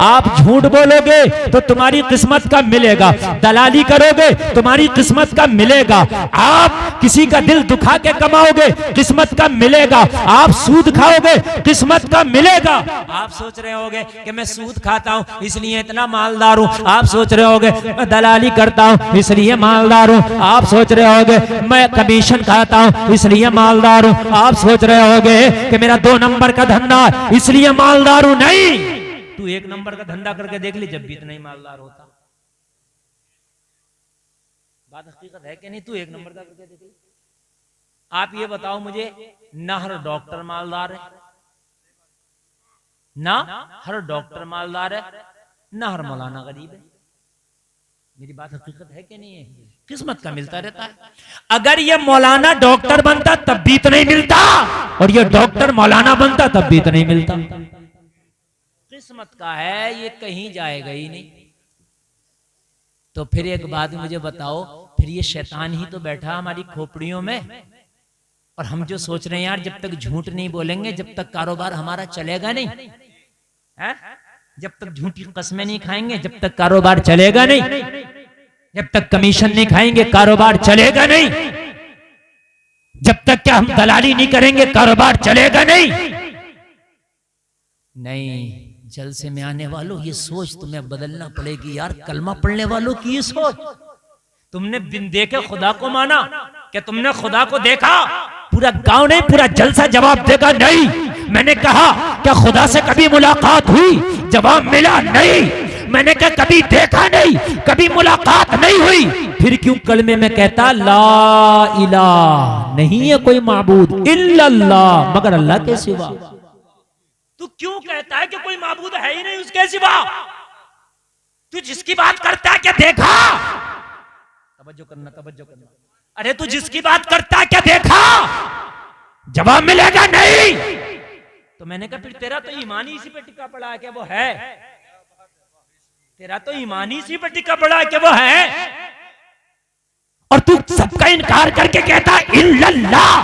आप झूठ बोलोगे तो तुम्हारी किस्मत का मिलेगा, दलाली करोगे तुम्हारी किस्मत का मिलेगा, आप किसी का दिल दुखा के कमाओगे किस्मत का मिलेगा, आप सूद खाओगे किस्मत का मिलेगा। आप सोच रहे होगे कि मैं सूद खाता हूं इसलिए इतना मालदार हूं, आप सोच रहे होगे मैं दलाली करता हूं इसलिए मालदार हूं, आप सोच रहे होगे मैं कमीशन खाता हूं इसलिए मालदार हूं, आप सोच रहे होगे कि मेरा 2 नंबर का धंधा इसलिए मालदार हूं। नहीं, तू 1 नंबर का धंधा करके देख ले, जब भी इतना ही मालदार होता। बात हकीकत है कि नहीं? तू 1 नंबर का करके देख ले। आप ये बताओ मुझे, ना हर डॉक्टर मालदार है, ना हर डॉक्टर मालदार है, ना हर मौलाना गरीब है। मेरी बात हकीकत है कि नहीं है? किस्मत का मिलता रहता है। अगर ये मौलाना डॉक्टर बनता तब भी तो नहीं मिलता, और ये डॉक्टर मौलाना बनता तब भी तो नहीं मिलता। किस्मत का है, ये कहीं जाएगा ही नहीं। तो फिर एक बात मुझे बताओ, फिर ये शैतान ही तो बैठा हमारी खोपड़ियों में, और हम जो सोच रहे हैं यार जब तक झूठ नहीं बोलेंगे जब तक कारोबार हमारा चलेगा नहीं है? जब तक झूठी कस्में नहीं खाएंगे जब तक कारोबार चलेगा नहीं, जब तक कमीशन नहीं खाएंगे कारोबार चलेगा नहीं, जब तक क्या हम दलाली नहीं करेंगे कारोबार चलेगा नहीं। नहीं, जलसे में आने वालों ये सोच तुम्हें बदलना पड़ेगी यार। कलमा पढ़ने वालों की ये सोच, तुमने बिन देखे खुदा को माना, क्या तुमने खुदा को देखा? पूरा गांव नहीं पूरा जलसा जवाब देगा नहीं। मैंने कहा क्या खुदा से कभी मुलाकात हुई? जवाब मिला नहीं। मैंने क्या कभी देखा नहीं, कभी मुलाकात नहीं हुई? फिर क्यों कलमे में कहता ला इलाहा, नहीं है कोई माबूद इल्लल्लाह, मगर अल्लाह के सिवा। तू क्यों कहता है कि कोई माबूद है ही नहीं उसके सिवा? तू जिसकी बात करता है क्या देखा? तवज्जो करना, तवज्जो करना। अरे तू जिसकी बात करता है क्या देखा? जवाब मिलेगा नहीं। तो मैंने कहा फिर तेरा तो ईमान ही इसी पे टिका पड़ा है कि वो है, तेरा तो ईमान ही इसी पे टिका पड़ा है कि वो है, और तू सबका इनकार करके कहता इल्लल्लाह।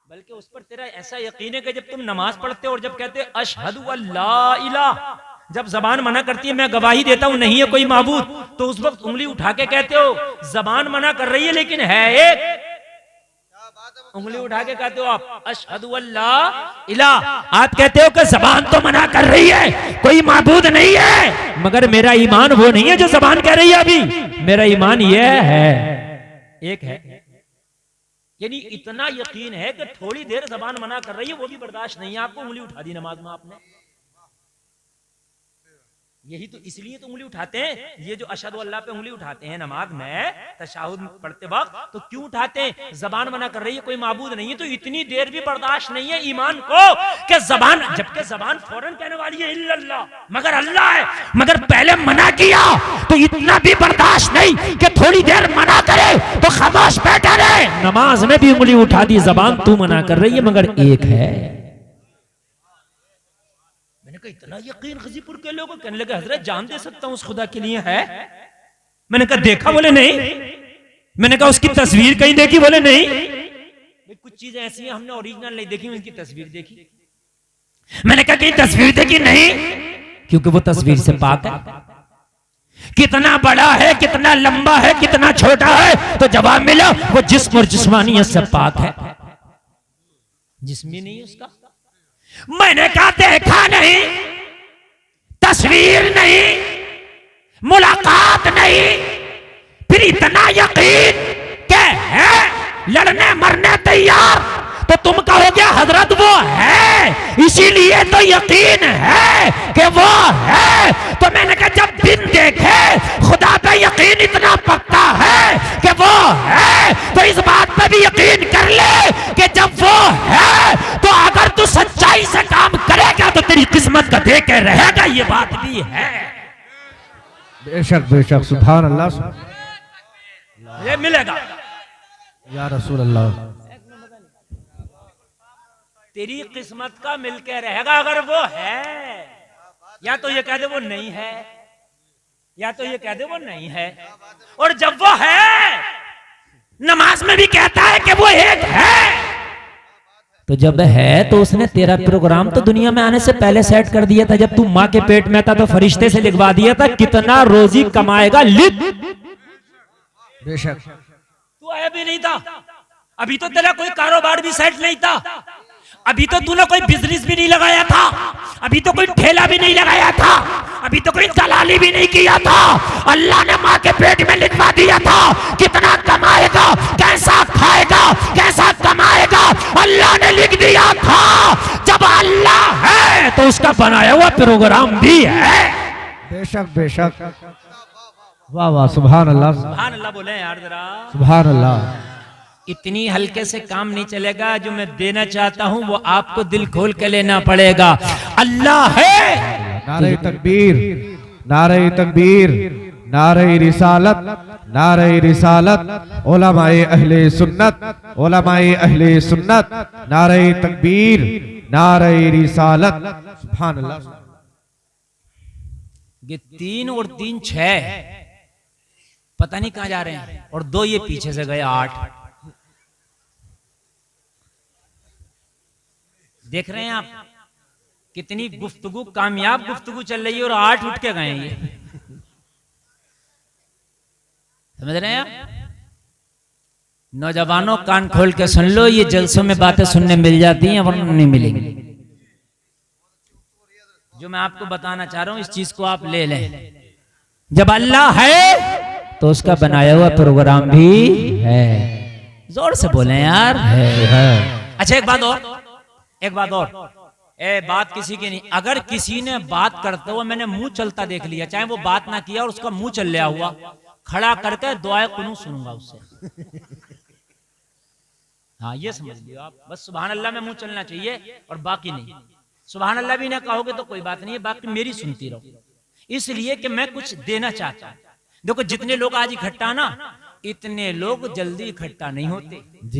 बल्कि उस पर तेरा ऐसा यकीन है कि जब तुम नमाज पढ़ते हो और जब कहते अशहदु अल्ला इलाहा, जब जबान मना करती है मैं गवाही देता हूं नहीं है कोई माबूद, तो उस वक्त उंगली उठा के कहते हो जबान मना कर रही है लेकिन है एक। उंगली उठा के कहते हो आप अशहदु अल्ला इलाहा, आप कहते हो कि जबान तो मना कर रही है कोई माबूद नहीं है, मगर मेरा ईमान वो नहीं है जो जबान कह रही है। अभी मेरा ईमान ये है एक है, यानी इतना यकीन है कि थोड़ी देर जबान मना कर रही है वो भी बर्दाश्त नहीं है आपको, उंगली उठा दी नमाज में आपने। यही तो इसलिए तो उंगली उठाते हैं, ये जो अशहदु अल्लाह पे उंगली उठाते हैं नमाज में तशहुद पढ़ते वक्त, तो क्यों उठाते हैं? जबान मना कर रही है कोई माबूद नहीं है, तो इतनी देर भी बर्दाश्त नहीं है ईमान को कि जबान, जबकि जबान फौरन कहने वाली है इल्लल्लाह, मगर अल्लाह है, मगर पहले मना किया तो इतना भी बर्दाश्त नहीं कि थोड़ी देर मना करे तो खामोश बैठा रहे। नमाज में भी उंगली उठा दी, जबान तू मना कर रही है मगर एक है। इतना यकीन गजीपुर के लोगों कहने लगे हजरत जान दे सकता हूं उस खुदा के लिए है। मैंने कहा देखा? बोले नहीं। मैंने कहा उसकी तस्वीर कहीं देखी? बोले नहीं। कुछ चीजें ऐसी हैं हमने ओरिजिनल नहीं देखी, उनकी तस्वीर देखी। मैंने कहा कहीं तस्वीर देखी? नहीं, क्योंकि वो तस्वीर से पाक है। कितना बड़ा है, कितना लंबा है, कितना छोटा है? तो जवाब मिला वो जिस्म और जिस्मानियत से पाक है, जिस्मी नहीं उसका। मैंने कहा देखा नहीं, तस्वीर नहीं, मुलाकात नहीं, फिर इतना यकीन के है लड़ने मरने तैयार, तो तुम कहोगे हजरत वो है इसीलिए तो यकीन है कि वो है। तो मैंने कहा जब दिन देखे खुदा पे यकीन इतना पक्का है कि वो है, तो इस बात पे भी यकीन कर ले कि जब वो है तो अगर तू सच्चाई से काम करेगा तो तेरी किस्मत का दे के रहेगा, ये बात भी है। बेशक बेशक, सुभान अल्लाह, ये मिलेगा या रसूल अल्लाह। तेरी किस्मत का मिलके रहेगा अगर वो है। या तो ये कह दे वो नहीं है, या तो ये कह दे वो नहीं है। और जब वो है, नमाज में भी कहता है कि वो एक है, तो जब है तो उसने तेरा प्रोग्राम तो दुनिया में आने से पहले सेट कर दिया था। जब तू माँ के पेट में था तो फरिश्ते से लिखवा दिया था कितना रोजी कमाएगा, लिख। बेशक तू आया भी नहीं था, अभी तो तेरा कोई कारोबार भी सेट नहीं था, अभी तो तूने कोई बिजनेस भी नहीं लगाया था, अभी तो कोई ठेला भी नहीं लगाया था, अभी तो कोई दलाली भी नहीं किया था। अल्लाह ने माँ के पेट में लिखवा दिया था कितना कमाएगा, कैसा खाएगा, कैसा कमाएगा, अल्लाह ने लिख दिया था। जब अल्लाह है तो उसका बनाया हुआ प्रोग्राम भी है। बेशक बेशक, वाह वाह, सुभान अल्लाह, सुभान अल्लाह बोले यार जरा। सुभान अल्लाह। इतनी हल्के से काम नहीं चलेगा। जो मैं देना चाहता हूं वो आपको दिल खोल के लेना पड़ेगा। अल्लाह है। नारे तकबीर, नारे तकबीर, नारे रिसालत, नारे रिसालत, उलमाए अहले सुन्नत, उलमाए अहले सुन्नत, नारे तकबीर, नारे रिसालत, सुभान अल्लाह। ये 3 और 3 6, पता नहीं कहां जा रहे हैं, और 2 ये पीछे से गए 8। देख रहे हैं आप कितनी गुफ्तगू, कामयाब गुफ्तगू चल रही है, और 8 उठ के गए ये। समझ रहे हैं आप? नौजवानों कान खोल के सुन लो, ये जलसों में बातें सुनने मिल जाती हैं वरना नहीं मिलेंगी। जो मैं आपको बताना चाह रहा हूं इस चीज को आप ले लें। जब अल्लाह है तो उसका बनाया हुआ प्रोग्राम भी है। जोर से बोले यार, है। अच्छा एक बात और, एक बात और, बात किसी की नहीं। अगर किसी ने बात करते हुए मैंने मुंह चलता देख लिया, चाहे वो बात ना किया और उसका मुंह चल लिया हुआ, खड़ा करके दुआए कुनूत सुनूंगा उससे। हाँ ये समझ लियो आप, बस सुभान अल्लाह में मुंह चलना चाहिए और बाकी नहीं। सुभान अल्लाह भी ना कहोगे तो कोई बात नहीं है, बाकी मेरी सुनती रहो। इसलिए कि मैं कुछ देना चाहता हूं। देखो जितने लोग आज इकट्ठा ना, इतने लोग जल्दी इकट्ठा नहीं होते।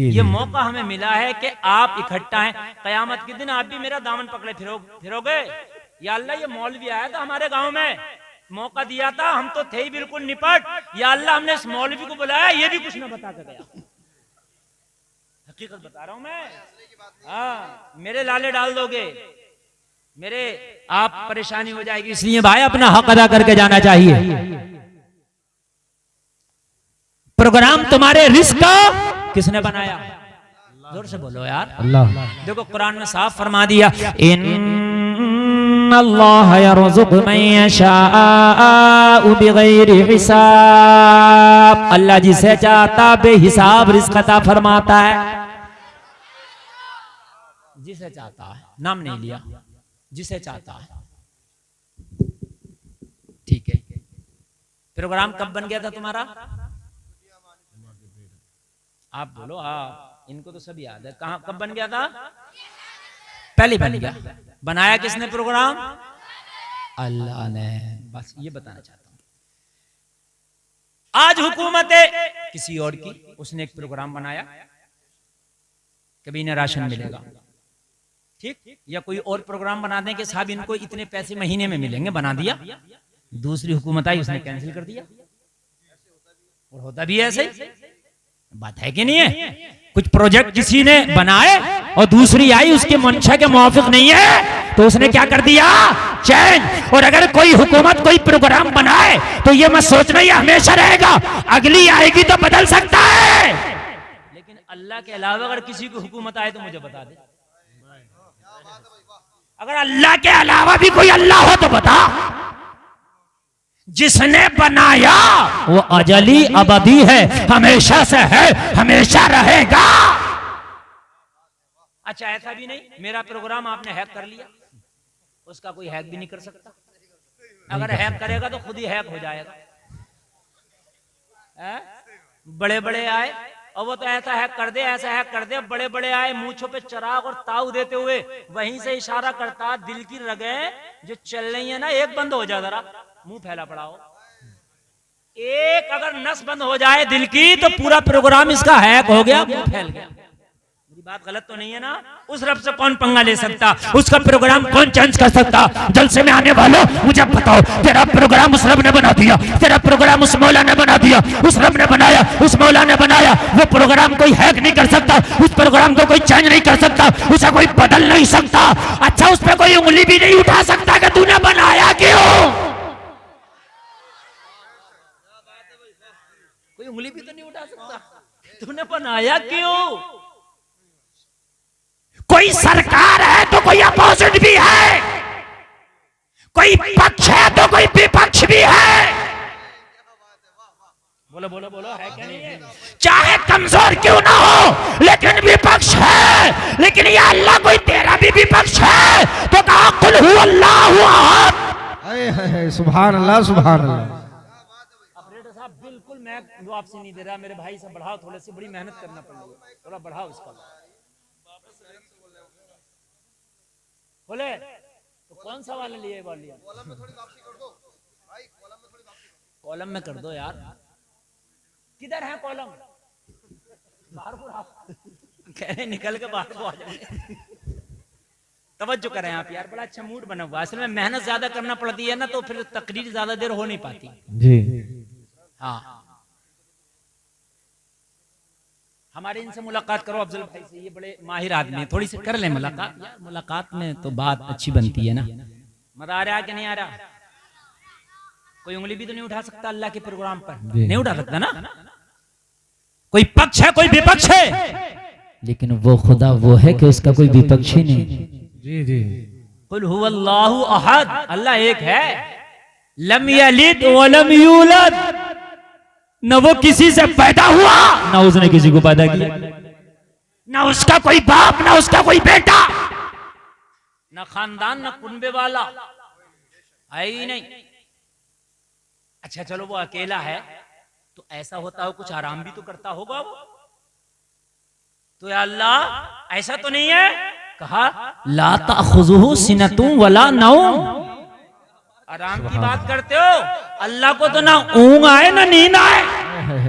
ये मौका हमें मिला है कि आप इकट्ठा हैं। कयामत के दिन आप भी मेरा दामन पकड़े फिरोगे। या अल्लाह ये मौलवी आया था हमारे गांव में, मौका दिया था, हम तो थे ही बिल्कुल निपट। या अल्लाह हमने इस मौलवी को बुलाया, ये भी कुछ ना बता के गया। हकीकत बता रहा हूं मैं। हाँ मेरे लाले डाल दोगे, मेरे आप परेशानी हो जाएगी। इसलिए भाई अपना हक अदा करके जाना चाहिए। प्रोग्राम तुम्हारे रिस्क का किसने बनाया? जोर से बोलो यार, अल्लाह। देखो कुरान में साफ फरमा दिया, इन्नल्लाह यरज़ुक़ु मन यशाअ बिग़ैरि हिसाब। अल्लाह जिसे चाहता बेहिसाब रिस्क अता फरमाता है। जिसे चाहता है, नाम नहीं लिया, जिसे चाहता है। ठीक है, प्रोग्राम कब बन गया था तुम्हारा? आप बोलो। हाँ इनको तो सब याद है। कहां कब बन गया था? पहले बन गया। बनाया किसने प्रोग्राम? अल्लाह ने। बस ये बताना चाहता हूं। आज हुकूमत है किसी और की, उसने एक प्रोग्राम बनाया, कभी इन्हें राशन मिलेगा, ठीक, या कोई और प्रोग्राम बना दें कि साहब इनको इतने पैसे महीने में मिलेंगे, बना दिया। दूसरी हुकूमत आई, उसने कैंसिल कर दिया। और होता भी ऐसे ही, बात है कि नहीं है? कुछ प्रोजेक्ट किसी ने बनाए और दूसरी आई उसके मंशा के मुआफिक नहीं है तो उसने क्या कर दिया? चेंज। और अगर कोई हुकूमत कोई प्रोग्राम बनाए तो ये मत सोचना ये हमेशा रहेगा, अगली आएगी तो बदल सकता है। लेकिन अल्लाह के अलावा अगर किसी की हुकूमत आए तो मुझे बता दे। अगर अल्लाह के अलावा भी कोई अल्लाह हो तो बता। जिसने बनाया वो अजली अबदी है, हमेशा से है, हमेशा रहेगा। अच्छा ऐसा भी नहीं मेरा प्रोग्राम आपने हैक कर लिया, उसका कोई हैक भी नहीं कर सकता। अगर हैक करेगा तो खुद ही हैक हो जाएगा। बड़े बड़े आए और वो तो ऐसा हैक कर दे, ऐसा हैक कर दे। बड़े बड़े आए मूंछों पे चराग और ताऊ देते हुए वहीं से इशारा करता, दिल की रगें जो चल रही है ना एक बंद हो जाए, जरा मुंह फैला पड़ा हो। एक अगर नस बंद हो जाए दिल की तो पूरा प्रोग्राम इसका हैक हो गया, मुंह फैल गया। मेरी मेरी बात गलत तो नहीं है ना? उस रब से कौन पंगा ले सकता? उसका प्रोग्राम कौन चेंज कर सकता? जलसे में आने वालों मुझे बताओ, तेरा प्रोग्राम उस रब ने बना दिया, तेरा प्रोग्राम उस मौला ने बना दिया, उस रब ने बनाया, उस मौला ने बनाया। वो प्रोग्राम कोई हैक नहीं कर सकता, उस प्रोग्राम को कोई चेंज नहीं कर सकता, उसे कोई बदल नहीं सकता। अच्छा, उस पर कोई उंगली भी नहीं उठा सकता कि तूने बनाया क्यों? कोई उंगली भी तो नहीं उठा सकता, तूने बनाया क्यों? कोई सरकार है तो कोई अपोजिट भी है, कोई पक्ष है तो कोई विपक्ष भी है। बोलो बोलो बोलो, है क्या नहीं है? चाहे कमजोर क्यों ना हो लेकिन विपक्ष है। लेकिन ये अल्लाह कोई तेरा भी विपक्ष है तो कहा कुल हु अल्लाहु अहद। सुभान अल्लाह सुभान अल्लाह। ऑपरेटर साहब बिल्कुल मैं वापसी नहीं दे रहा, मेरे भाई से बढ़ाओ, थोड़ी सी बड़ी मेहनत करना पड़ेगी, थोड़ा बढ़ाओ इसका। बोले तो कौन सा वाला लिए वॉल्यूम? कॉलम में थोड़ी वापसी कर दो भाई, कॉलम में थोड़ी वापसी, कॉलम में कर दो यार। किधर है कॉलम? बाहर को आओ, कह रहे निकल के बाहर को आ जाए। तवज्जो करें आप यार, बड़ा अच्छा मूड बना हुआ। असल में मेहनत ज्यादा करना पड़ती है ना, तो फिर तकरीर ज्यादा देर हो नहीं पाती जी। हाँ, हमारे इनसे मुलाकात करो अफजल भाई से, ये बड़े माहिर आदमी हैं, थोड़ी सी कर ले मुलाकात यार, मुलाकात में तो बात अच्छी बनती है ना। मजा आ रहा है कि नहीं आ रहा? कोई उंगली भी तो नहीं उठा सकता अल्लाह के प्रोग्राम पर, नहीं उठा सकता ना। कोई पक्ष है कोई विपक्ष है, लेकिन वो खुदा वो है कि उसका कोई विपक्ष ही नहीं। जी जी। कुल हु अल्लाहु अहद, अल्लाह एक है। लम यलिद व लम यूलद, न वो किसी से पैदा हुआ न उसने किसी को पैदा किया, न उसका कोई बाप न उसका कोई बेटा, न खानदान न कुनबे वाला है ही नहीं। अच्छा चलो वो अकेला है तो ऐसा होता हो कुछ आराम भी तो करता होगा वो, तो या अल्लाह ऐसा तो नहीं है? कहा ला ताखुजुहु सिनतुम वला नौम, आराम की बात करते हो, अल्लाह को तो ना ऊंघ आए ना नींद आए।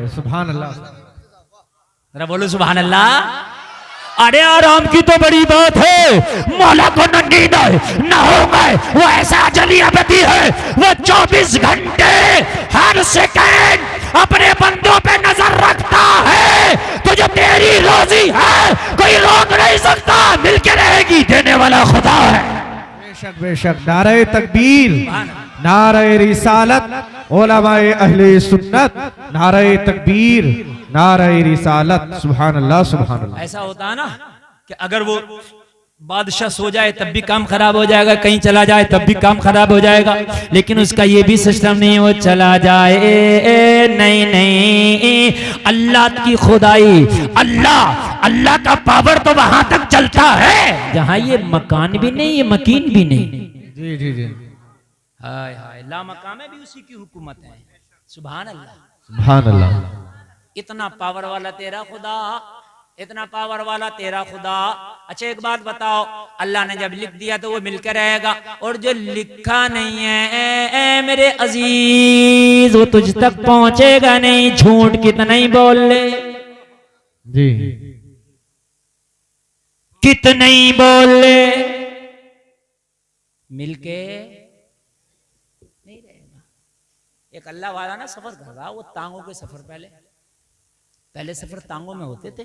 सुभान अल्लाह, जरा बोलो सुभान अल्लाह। अरे आराम की तो बड़ी बात है, मौला को न नींद आए न ऊंघ आए, वो ऐसा अजली अबदी है, वो 24 घंटे हर सेकंड अपने बंदों पे नजर रखता है। तो जो तेरी रोजी है कोई रोक नहीं सकता, मिलके रहेगी, देने वाला खुदा है। बेशक बेशक। नारे तकबीर, नारे रिसालत, उलमाए अहले सुन्नत, नारे तकबीर, नारे रिसालत। सुभान अल्लाह सुभान अल्लाह। ऐसा होता है ना कि अगर वो बादशाह सो जाए तब भी काम खराब हो जाएगा, कहीं चला जाए तब भी काम खराब हो जाएगा, लेकिन उसका ये भी सिस्टम नहीं, वो चला जाए नहीं नहीं, अल्लाह की खुदाई, अल्लाह का पावर तो वहां तक चलता है जहां ये मकान भी नहीं, ये मकीन भी नहीं। जी जी जी। हाय हाय, ला मकाम है भी उसी की हुकूमत है। सुभान अल्लाह सुभान अल्लाह। इतना पावर वाला तेरा खुदा, इतना पावर वाला तेरा खुदा। अच्छा एक बात बताओ, अल्लाह ने जब लिख दिया तो वो मिलकर रहेगा, और जो लिखा नहीं है मेरे अजीज वो तुझ तक पहुंचेगा नहीं, झूठ कितना ही बोल ले जी, कितना ही बोल ले, मिलके नहीं रहेगा। एक अल्लाह वाला ना सफर कर रहा, वो तांगों के सफर, पहले सफर तांगों में होते थे,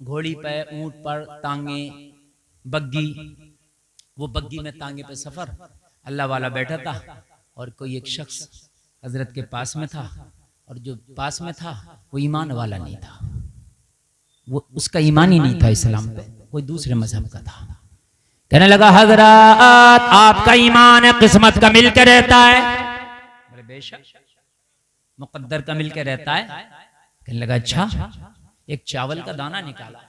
घोड़ी पे, ऊंट पर तांगे, बग्गी, वो बग्गी में तांगे पे सफर, अल्लाह वाला बैठा था और कोई एक शख्स हजरत के पास में था, और जो पास में था वो ईमान वाला नहीं था, वो उसका ईमान ही नहीं था इस्लाम पे, कोई दूसरे मजहब का था। कहने लगा हजरत आपका ईमान है किस्मत का मिलकर रहता है? बोले बेशक मुकद्दर का मिलकर रहता है। कहने लगा अच्छा, एक चावल का दाना निकाला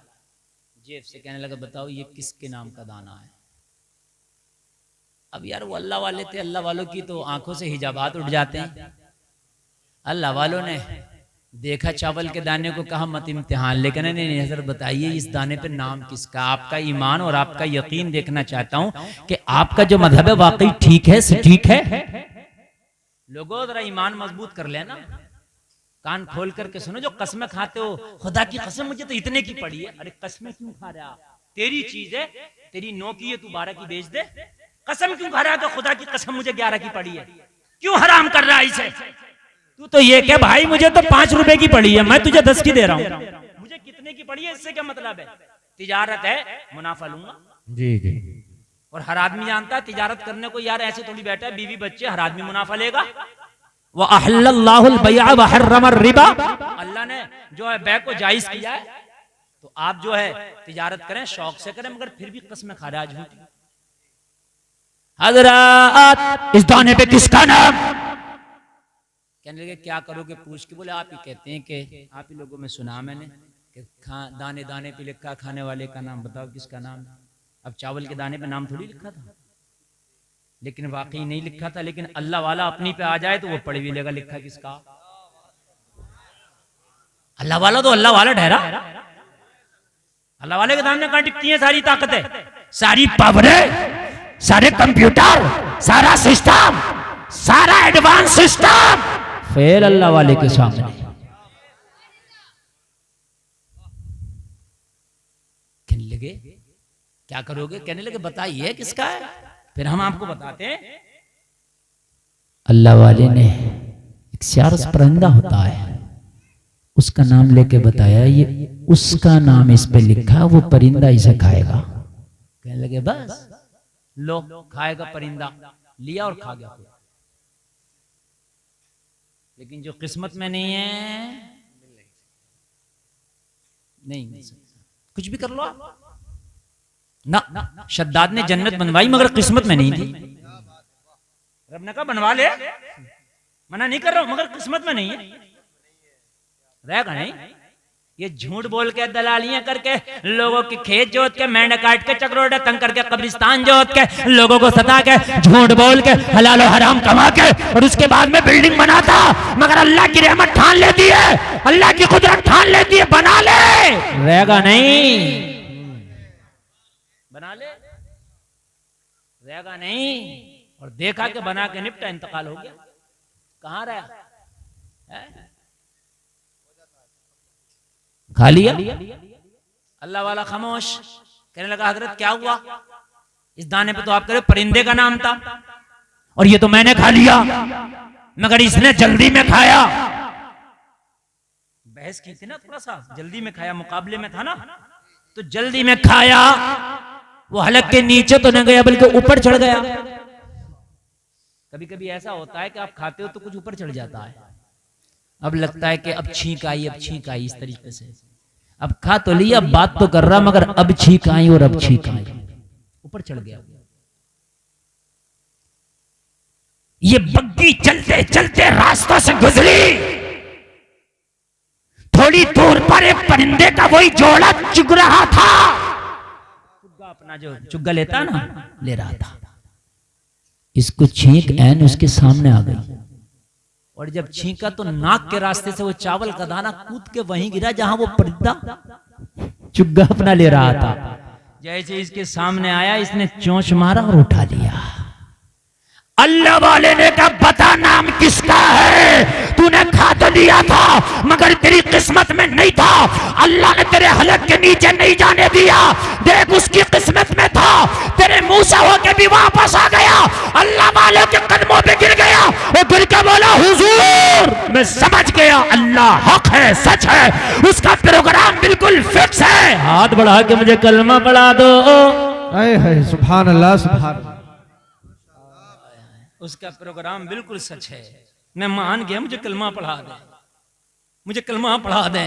जेब से, कहने लगा बताओ ये किसके नाम का दाना है? अब यार वो अल्लाह वाले थे, अल्लाह वालों की तो आंखों से हिजाबात उठ जाते हैं। अल्लाह वालों ने देखा चावल के दाने को, कहा मत इम्तिहान, लेकिन नहीं हजरत बताइए इस दाने पे नाम किसका? आपका ईमान और आपका यकीन देखना चाहता हूं कि आपका जो मजहब है वाकई ठीक है, ठीक है। लोगों जरा ईमान मजबूत कर लेना, कान खोल करके सुनो, जो कस्में खाते हो, खुदा की कसम मुझे तो इतने की पड़ी है। अरे कसमें क्यों खा रहा? तेरी चीज है, तेरी 9 की है, तू 12 की बेच दे। कसम क्यों खा रहा है? तो खुदा की कसम मुझे 11 की पड़ी है। क्यों हराम कर रहा है इसे? तू तो ये कह भाई मुझे तो 5 रुपए की पड़ी है, मैं तुझे 10 की दे रहा हूँ, मुझे कितने की पड़ी है, इससे क्या मतलब है? तिजारत है, मुनाफा लूंगा। जी जी। और हर आदमी जानता है तिजारत करने को, यार ऐसे थोड़ी बैठा है, बीवी बच्चे, हर आदमी मुनाफा लेगा। वह अहल्लल्लाहुल बैअ व हर्रमर रिबा, अल्लाह ने जो है बै को जायज किया है। तो आप जो है तिजारत करें, शौक से करें, मगर फिर भी कसमें खा रहा है झूठी। हजरत इस दाने पे किसका नाम? कहने लगे क्या करोगे पूछ के। बोले आप ही कहते हैं कि आप ही लोगों में सुना मैंने कि दाने दाने पे लिखा, खाने वाले का नाम बताओ किसका नाम। अब चावल के दाने पे नाम थोड़ी लिखा था, लेकिन वाकई नहीं लिखा था। लेकिन अल्लाह वाला अपनी पे आ जाए तो वो पढ़ भी लेगा लिखा किसका। अल्लाह वाला तो अल्लाह वाला ठहरा। अल्लाह वाले के सामने कहां टिकती है सारी ताकतें, सारी पावरें, सारे कंप्यूटर, सारा सिस्टम, सारा एडवांस सिस्टम फेल अल्लाह वाले के सामने। कहने लगे क्या करोगे? कहने लगे बताइए किसका है, फिर हम आपको बताते हैं। अल्लाह वाले ने एक स्यारस परिंदा होता है, उसका नाम लेके बताया, ये उसका नाम इस पे लिखा, वो परिंदा इसे खाएगा। कहने लगे बस लो खाएगा परिंदा, लिया और खा गया। लेकिन जो किस्मत में नहीं है नहीं मिल सकता, कुछ भी कर लो आप ना। शद्दाद ने जन्नत बनवाई मगर किस्मत में नहीं थी। रब ने कहा बनवा ले, मना नहीं कर रहा हूं, मगर किस्मत में नहीं है, रहेगा नहीं। ये झूठ बोल के, दलालियां करके, लोगों के खेत जोत के, मेंढक काट के, चक्रोड़ा तंग करके, कब्रिस्तान जोत के, लोगों को सता के, झूठ बोल के, हलाल और हराम कमा के, और उसके बाद में बिल्डिंग बनाता। मगर अल्लाह की रहमत ठान लेती है, अल्लाह की कुदरत ठान लेती है, बना ले, रहेगा नहीं। बना ले, रहेगा नहीं। और देखा कि बना के निपटा, इंतकाल हो गया, कहां रहा है? खा लिया। अल्लाह वाला खामोश। कहने लगा हजरत क्या हुआ? इस दाने पे तो आप कह रहे परिंदे का नाम था, और ये तो मैंने खा लिया, मगर इसने जल्दी में खाया। बहस की थी ना, थोड़ा सा जल्दी में खाया, मुकाबले में था ना, तो जल्दी में खाया। वो हलक के नीचे तो न गया बल्कि ऊपर चढ़ गया। कभी कभी ऐसा होता है कि आप खाते हो तो कुछ ऊपर चढ़ जाता है, अब लगता है कि अब छींक आई, अब छींक आई, इस तरीके से। अब खा तो लिया, बात तो कर रहा, मगर अब छींक आई और अब छींक आई, ऊपर चढ़ गया। ये बग्गी चलते चलते रास्तों से गुजरी, थोड़ी दूर पर एक परिंदे का वही जोड़ा चुग रहा था। चुग्गा अपना जो चुग्गा लेता ना, ले रहा था। इसको छींक ऐन उसके सामने आ गई, और जब छींका तो नाक के रास्ते से वो चावल का दाना कूद के वहीं गिरा जहां वो परिंदा चुग्गा अपना ले रहा था। जैसे इसके सामने आया, इसने चोंच मारा और उठा लिया। अल्लाह वाले ने कहा बता नाम किसका है? तूने खा तो लिया था मगर तेरी किस्मत में नहीं था, अल्लाह ने तेरे हलक के नीचे नहीं जाने दिया। देख उसकी किस्मत में था, तेरे मुंह से होके भी वापस आ गया, अल्लाह वाले के कदमों पे गिर गया। वो गिर के बोला हुजूर मैं समझ गया, अल्लाह हक है, सच है, उसका प्रोग्राम बिल्कुल फिक्स है। हाथ बढ़ा के मुझे कलमा पढ़ा दो। सुभान अल्लाह, सुभान अल्लाह। उसका प्रोग्राम बिल्कुल सच है, मैं मान गया, मुझे कलमा पढ़ा दे, मुझे कलमा पढ़ा दे।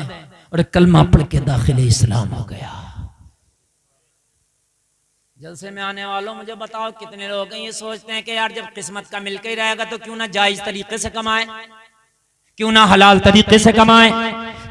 और कलमा पढ़ के दाखिले इस्लाम हो गया। जलसे में आने वालों मुझे बताओ कितने लोग हैं ये सोचते हैं कि यार जब किस्मत का मिलकर ही रहेगा तो क्यों ना जायज तरीके से कमाए, क्यों ना हलाल तरीके से कमाए,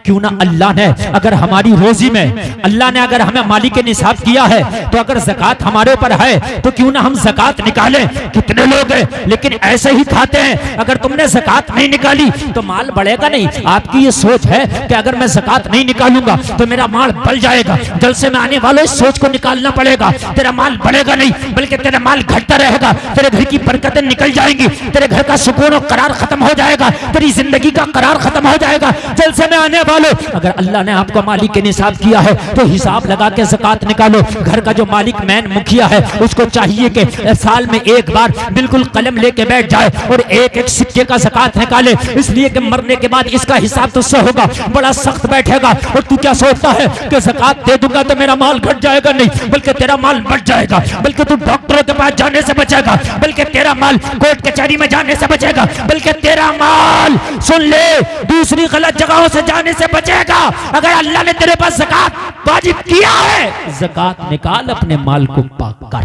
क्यों ना अल्लाह ने अगर हमारी रोजी में अल्लाह ने अगर हमें माली के निसाब किया है, तो अगर ज़कात हमारे ऊपर है तो क्यों ना हम ज़कात निकालें। कितने लोग हैं लेकिन ऐसे ही खाते हैं। अगर तुमने ज़कात नहीं निकाली तो माल बढ़ेगा नहीं। आपकी ये सोच है कि अगर मैं ज़कात नहीं निकालूंगा तो मेरा माल बढ़ जाएगा। जलसे में आने वालों इस सोच को निकालना पड़ेगा। तेरा माल बढ़ेगा नहीं बल्कि तेरा माल घटता रहेगा। तेरे घर की बरकतें निकल जाएंगी, तेरे घर का सुकून और करार खत्म हो जाएगा, तेरी जिंदगी का करार खत्म हो जाएगा। जलसे में आने वालों, अगर अल्लाह ने आपको मालिक के निसाब किया है तो हिसाब लगा के ज़कात निकालो। घर का जो मालिक मैन मुखिया है उसको चाहिए कि साल में एक बार बिल्कुल कलम लेके बैठ जाए और एक एक सिक्के का ज़कात निकाले, इसलिए कि मरने के बाद इसका हिसाब तुझसे होगा, बड़ा सख्त बैठेगा। और तू क्या सोचता है कि ज़कात दे दूंगा तो मेरा माल घट जाएगा? नहीं, बल्कि तेरा माल बढ़ जाएगा, बल्कि तू डॉक्टरों के पास जाने से बचेगा, बल्कि तेरा माल कोर्ट कचहरी में जाने से बचेगा, बल्कि तेरा माल सुन ले दूसरी गलत जगहों से जाने से बचेगा। अगर अल्लाह ने तेरे पास ज़कात वाजिब किया है, ज़कात निकाल, अपने माल को पाक कर।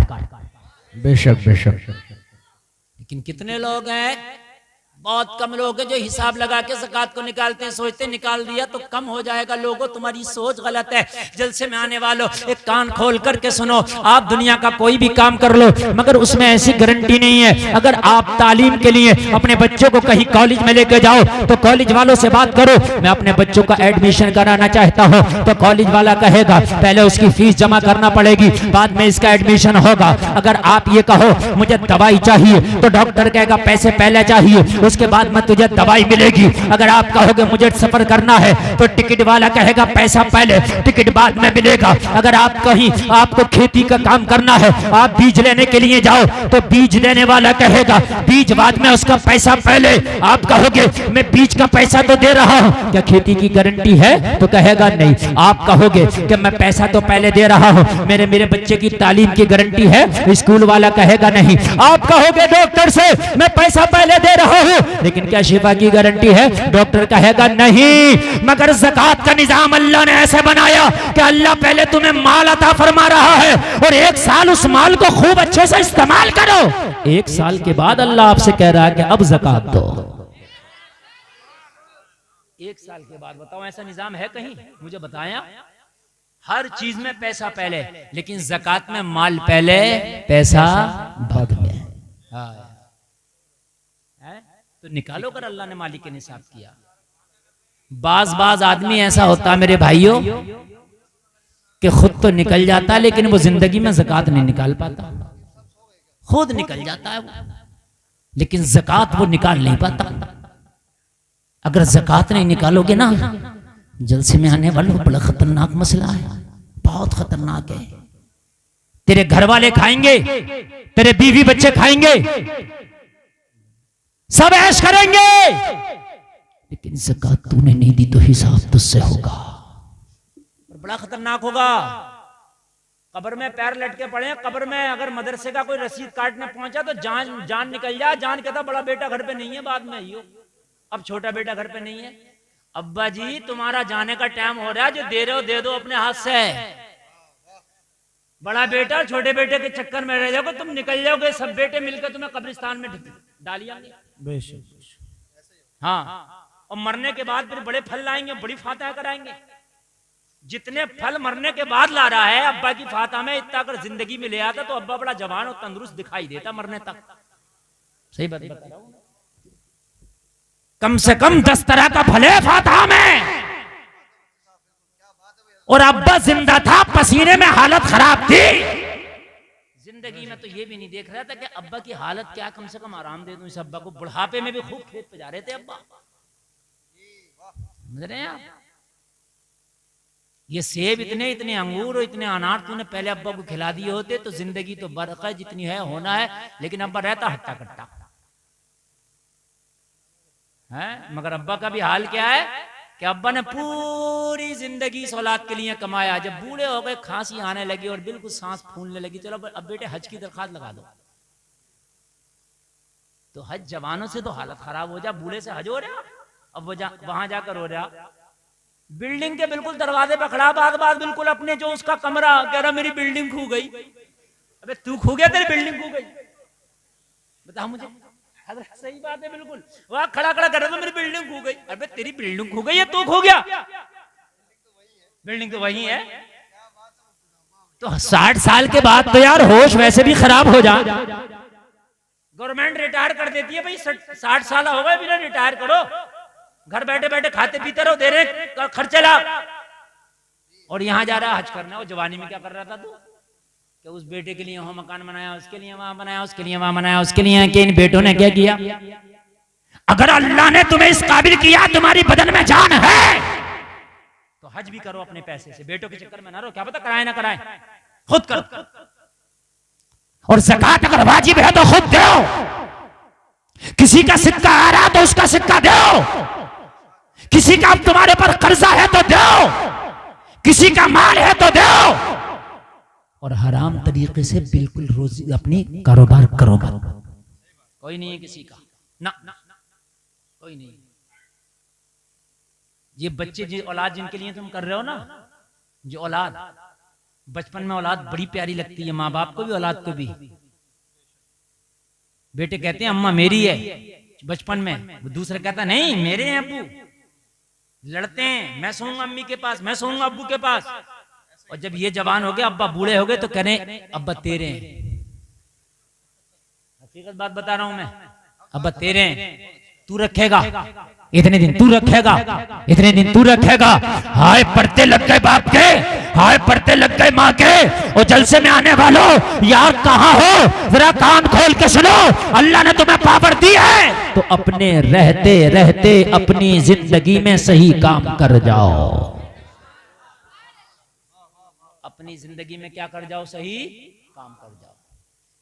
बेशक बेशक। लेकिन कितने लोग हैं, बहुत कम लोग हैं जो हिसाब लगा के ज़कात को निकालते हैं, सोचते निकाल दिया तो कम हो जाएगा। लोगों तुम्हारी सोच गलत है। जलसे में आने वालों एक कान खोल करके सुनो, आप दुनिया का कोई भी काम कर लो मगर उसमें ऐसी गारंटी नहीं है। अगर आप तालीम के लिए अपने बच्चों को कहीं कॉलेज में लेके जाओ तो कॉलेज वालों से बात करो, मैं अपने बच्चों का एडमिशन कराना चाहता हूँ, तो कॉलेज वाला कहेगा पहले उसकी फीस जमा करना पड़ेगी, बाद में इसका एडमिशन होगा। अगर आप ये कहो मुझे दवाई चाहिए तो डॉक्टर कहेगा पैसे पहले चाहिए, उसके बाद में तुझे दवाई मिलेगी। अगर आप कहोगे मुझे सफर करना है तो टिकट वाला कहेगा पैसा पहले, टिकट बाद में मिलेगा। अगर आप कहीं आपको खेती का काम करना है, आप बीज लेने के लिए जाओ तो बीज देने वाला कहेगा बीज बाद में, उसका पैसा पहले। आप कहोगे मैं बीज का पैसा तो दे रहा हूं, क्या खेती की गारंटी है? तो कहेगा नहीं। आप कहोगे कि मैं पैसा तो पहले दे रहा हूं, मेरे बच्चे की तालीम की गारंटी है? स्कूल वाला कहेगा नहीं। आप कहोगे डॉक्टर से मैं पैसा पहले दे रहा हूं, लेकिन क्या शिफा की गारंटी है? डॉक्टर कहेगा नहीं। मगर ज़कात का निजाम अल्लाह ने ऐसे बनाया कि अल्लाह पहले तुम्हें माल अता फरमा रहा है और एक साल उस माल को खूब अच्छे से इस्तेमाल करो। एक साल के बाद अल्लाह आपसे कह रहा है कि अब ज़कात दो। एक साल के बाद बताओ ऐसा निजाम है कहीं? मुझे बताया। हर चीज में पैसा पहले, लेकिन ज़कात में माल पहले पैसा बाद में। तो निकालो कर अल्लाह ने मालिक के निसाब किया। बाज आदमी ऐसा होता है मेरे भाइयों कि खुद तो निकल जाता है लेकिन वो जिंदगी में ज़कात नहीं निकाल पाता। खुद निकल जाता है वो लेकिन ज़कात वो निकाल नहीं पाता। अगर ज़कात नहीं निकालोगे ना, जलसे में आने वालों बड़ा खतरनाक मसला है, बहुत खतरनाक है। तेरे घर वाले खाएंगे, तेरे बीवी बच्चे खाएंगे, सब ऐश करेंगे, लेकिन ज़कात तूने नहीं दी तो हिसाब तुझसे होगा। बड़ा खतरनाक होगा। कब्र में पैर लटके पड़े, कब्र में अगर मदरसे का कोई रसीद काटने पहुंचा तो जान निकल जाए। जान कहता बड़ा बेटा घर पे नहीं है, बाद में आइयो। अब छोटा बेटा घर पे नहीं है, अब्बा जी तुम्हारा जाने का टाइम हो रहा है, जो दे रहे हो दे दो अपने हाथ से। बड़ा बेटा छोटे बेटे के चक्कर में रह जाओगे, तुम निकल जाओगे, सब बेटे मिलकर तुम्हें कब्रिस्तान में डालिएंगे। हाँ, और मरने के बाद फिर बड़े फल लाएंगे, बड़ी फातह कराएंगे। जितने फल मरने के बाद ला रहा है अब्बा की फातह में, इतना अगर जिंदगी में ले आता तो अब्बा बड़ा जवान और तंदुरुस्त दिखाई देता मरने तक। सही बात बता रहा हूं। कम से कम 10 तरह का फल है फातह में, और अब्बा जिंदा था, पसीने में हालत खराब थी। जिंदगी में तो ये भी नहीं देख रहा था कि अब्बा की हालत क्या, कम से कम आराम दे दूं इस अब्बा को। बुढ़ापे में भी खूब खेत पे जा रहे थे अब्बा, समझ रहे हैं आप? ये सेब इतने इतने अंगूर और इतने अनार तूने पहले अब्बा को खिला दिए होते तो जिंदगी तो बरकत जितनी है होना है, लेकिन अब्बा रहता हट्टा कट्टा है। मगर अब्बा का भी हाल क्या है कि अब्बा ने पूरी जिंदगी इस औलाद के लिए कमाया। जब बूढ़े हो गए, खांसी आने लगी और बिल्कुल सांस फूलने लगी, चलो अब बेटे हज की दरखास्त लगा दो। तो हज जवानों से तो हालत खराब हो जा, बूढ़े से हज हो रहा, अब वो वहां जाकर हो रहा। बिल्डिंग के बिल्कुल दरवाजे पर खड़ा, बात बिल्कुल अपने जो उसका कमरा, कह रहा मेरी बिल्डिंग खो गई। अबे तू खो गया, तेरी बिल्डिंग खो गई? बता मुझे। सही बात है बिल्कुल। वहां खड़ा कर रहा था मेरी बिल्डिंग खो गई। अबे तेरी बिल्डिंग खो गई है, तू खो गया? बिल्डिंग तो वही है। तो 60 साल के बाद तो यार होश वैसे भी खराब हो जा। गवर्नमेंट रिटायर कर देती है भाई, 60 साल हो गए, बिना रिटायर करो, घर बैठे बैठे खाते पीते रहो, दे रहे खर्चे ला। और यहाँ जा रहा हज करना। वो जवानी में क्या कर रहा था तू? कि उस बेटे के लिए वहां मकान बनाया, उसके लिए वहां बनाया, उसके लिए वहां बनाया, उसके लिए कि इन बेटों ने क्या किया? अगर अल्लाह ने तुम्हें इस काबिल किया, तुम्हारी बदन में जान है, तो हज भी करो अपने पैसे से, बेटों के चक्कर में ना रहो। क्या पता कराए ना कराए, खुद करो। और ज़कात अगर वाजिब है तो खुद दो। किसी का सिक्का आ रहा तो उसका सिक्का दो। किसी का तुम्हारे पर कर्जा है तो दो। किसी का माल है तो दो। और हराम तरीके से बिल्कुल रोजी अपनी कारोबार करो मत। कोई नहीं है किसी का, ना कोई नहीं। ये बच्चे जो औलाद जिनके लिए तुम कर रहे हो ना, जो औलाद बचपन में औलाद बड़ी प्यारी लगती है, माँ बाप को भी औलाद को भी। बेटे कहते हैं अम्मा मेरी है बचपन में, दूसरा कहता नहीं मेरे हैं अब्बू। लड़ते हैं, मैं सोऊंगा अम्मी के पास, मैं सोऊंगा अब्बू के पास। और जब ये जवान हो गए, अब्बा बूढ़े हो गए, तो कहने अब्बा तेरे हैं। हकीकत बात बता रहा हूं मैं, अब्बा तेरे हैं, तू रखेगा इतने दिन तू रखेगा, इतने दिन तू रखेगा। हाय पर्दे लग गए बाप के, हाय पर्दे लग गए माँ के। और जलसे में आने वालों यार कहाँ हो, जरा कान खोल के सुनो। अल्लाह ने तुम्हें पावर दी है तो अपने रहते रहते अपनी जिंदगी में सही काम कर जाओ। अपनी जिंदगी में क्या कर जाओ? सही काम कर जाओ।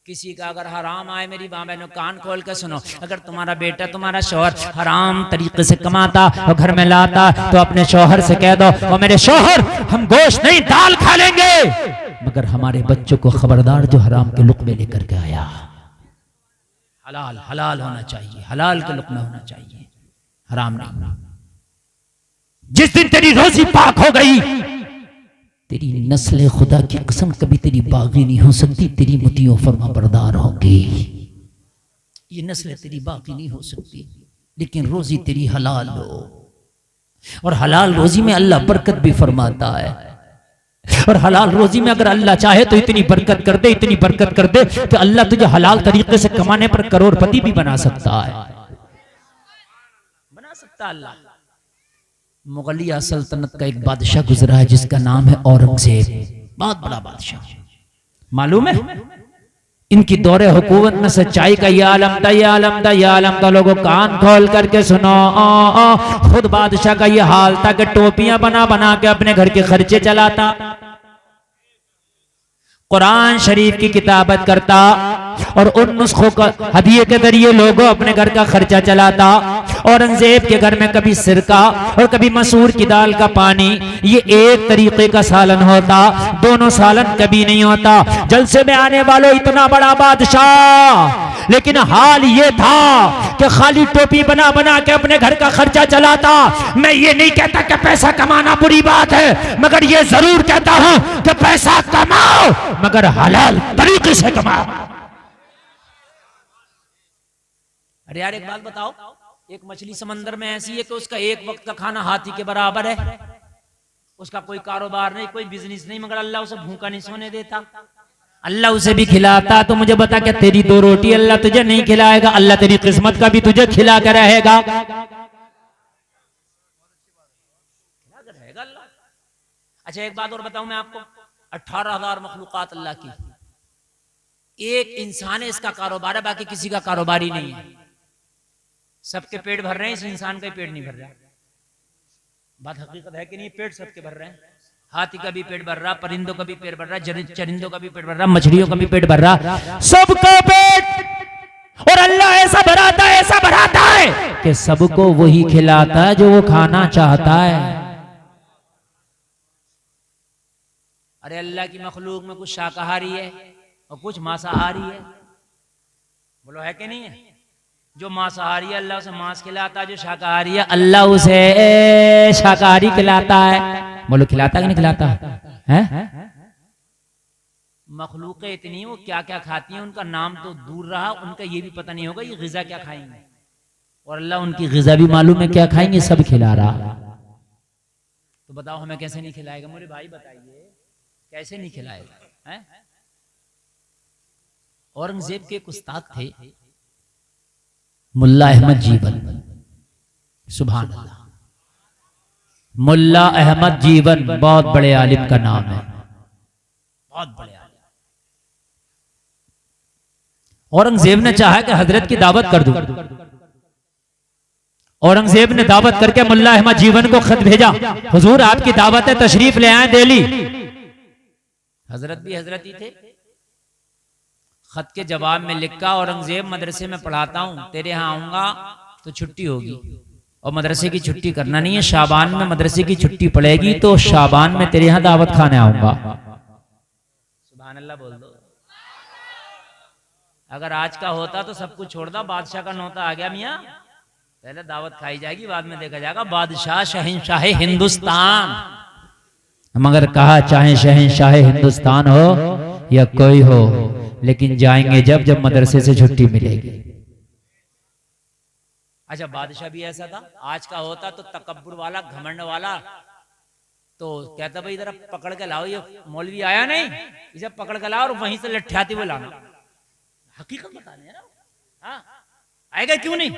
किसी का अगर हराम आए, मेरी माँ बहनों कान खोल के सुनो, अगर तुम्हारा बेटा तुम्हारा शौहर हराम तरीके से कमाता और घर में लाता, तो अपने शौहर से कह दो, और मेरे शौहर हम गोश्त नहीं दाल खा लेंगे, मगर हमारे बच्चों को खबरदार जो हराम के लुक़मे लेकर के आया। हलाल हलाल होना चाहिए, हलाल के लुक़मा होना चाहिए, हराम नहीं। जिस दिन तेरी रोजी पाक हो गई, तेरी नस्ल खुदा की कसम कभी तेरी बागी नहीं हो सकती, तेरी मुतियों फरमा बरदार होगी। ये नस्ल तेरी बाकी नहीं हो सकती, लेकिन रोजी तेरी हलाल हो। और हलाल रोजी में अल्लाह बरकत भी फरमाता है। और हलाल रोजी में अगर अल्लाह चाहे तो इतनी बरकत कर दे, इतनी बरकत कर दे कि अल्लाह तुझे हलाल तरीके से कमाने पर करोड़पति भी बना सकता है, बना सकता अल्लाह। मुगलिया सल्तनत का एक बादशाह गुजरा है जिसका नाम है औरंगजेब। बहुत बड़ा बादशाह, मालूम है इनकी दौरे हुकूमत में सच्चाई का ये आलम था, ये आलम था, ये आलम था। लोगों कान खोल करके सुनो, खुद बादशाह का ये हाल था कि टोपियां बना बना के अपने घर के खर्चे चलाता, कुरान शरीफ की किताबत करता और उन नुस्खों का हदिये के जरिए लोगों अपने घर का खर्चा चलाता। औरंगजेब के घर में कभी सिरका और कभी मसूर की दाल का पानी, ये एक तरीके का सालन होता, दोनों सालन कभी नहीं होता। जलसे में आने वालों इतना बड़ा बादशाह, लेकिन हाल ये था कि खाली टोपी बना बना के अपने घर का खर्चा चलाता। मैं ये नहीं कहता कि पैसा कमाना बुरी बात है, मगर ये जरूर कहता हूं कि पैसा कमाओ मगर हलाल तरीके से कमाओ। अरे यार एक बात बताओ, एक मछली समंदर में ऐसी है कि उसका एक वक्त का खाना हाथी के बराबर है, उसका कोई कारोबार नहीं, कोई बिजनेस नहीं, मगर अल्लाह उसे भूखा नहीं सोने देता। अल्लाह उसे भी खिलाता। तो मुझे बता क्या तेरी दो रोटी अल्लाह तुझे नहीं खिलाएगा? अल्लाह तेरी किस्मत का भी तुझे खिला कर रहेगा। अच्छा एक बात और बताऊं मैं आपको, 18,000 मखलूकात अल्लाह की, एक इंसान है इसका कारोबार है, बाकी किसी का कारोबार ही नहीं है। सबके पेट भर रहे हैं, इस इंसान का पेट नहीं भर रहा। बात हकीकत है कि नहीं? पेट सबके भर रहे हैं, हाथी का भी पेट भर रहा, परिंदों का भी पेट भर रहा, चरिंदों का भी पेट भर रहा, मछलियों का भी पेट भर रहा, सबका पेट। और अल्लाह ऐसा भराता है, ऐसा भराता है कि सबको वही खिलाता है जो वो खाना चाहता है। अरे अल्लाह की मखलूक में कुछ शाकाहारी है और कुछ मांसाहारी है, बोलो है कि नहीं है? जो मांसाहारी है अल्लाह उसे मांस खिलाता है, जो शाकाहारी है अल्लाह उसे शाकाहारी खिलाता है। बोलो खिलाता कि नहीं खिलाता है? मखलूकें इतनी वो क्या क्या खाती हैं उनका नाम तो दूर रहा, उनका ये भी पता नहीं होगा ये ग़िज़ा क्या खाएंगे, और अल्लाह उनकी ग़िज़ा भी मालूम है क्या खाएंगे, सब खिला रहा। तो बताओ हमें कैसे नहीं खिलाएगा? मेरे भाई बताइए कैसे नहीं खिलाएगा? हैं? औरंगजेब के एक उस्ताद थे मुल्ला अहमद जीवन, सुभान अल्लाह। मुल्ला अहमद जीवन बहुत बड़े आलिम का नाम है, बहुत बड़े आलिम। औरंगजेब ने चाहा कि हजरत की दावत कर दूं। औरंगजेब ने दावत करके मुल्ला अहमद जीवन को खत भेजा, हुजूर आपकी दावत है, तशरीफ ले आए दिल्ली। हजरत भी हजरत ही थे। खत के जवाब में लिखा, औरंगजेब मदरसे में पढ़ाता हूं, तेरे यहाँ आऊंगा तो छुट्टी होगी, और मदरसे की छुट्टी करना नहीं है, शाबान में मदरसे की छुट्टी पड़ेगी तो शाबान में तेरे यहाँ दावत खाने आऊंगा। सुभान अल्लाह बोल दो। अगर आज का होता तो सब कुछ छोड़ दो, बादशाह का नौता आ गया मियाँ, पहले दावत खाई जाएगी, बाद में देखा जाएगा। बादशाह शहंशाह हिंदुस्तान, मगर कहा चाहे शहंशाह हिंदुस्तान हो या कोई हो, लेकिन जाएंगे जब जब मदरसे से छुट्टी मिलेगी। अच्छा, बादशाह भी ऐसा था। आज का होता तो तकब्बुर वाला, घमंड वाला, तो कहता भाई इधर पकड़ के लाओ, ये मौलवी आया नहीं, इसे पकड़ के लाओ और वहीं से लठ्याती हुए लाना। हकीकत बताने हैं ना, हाँ आएगा क्यों नहीं,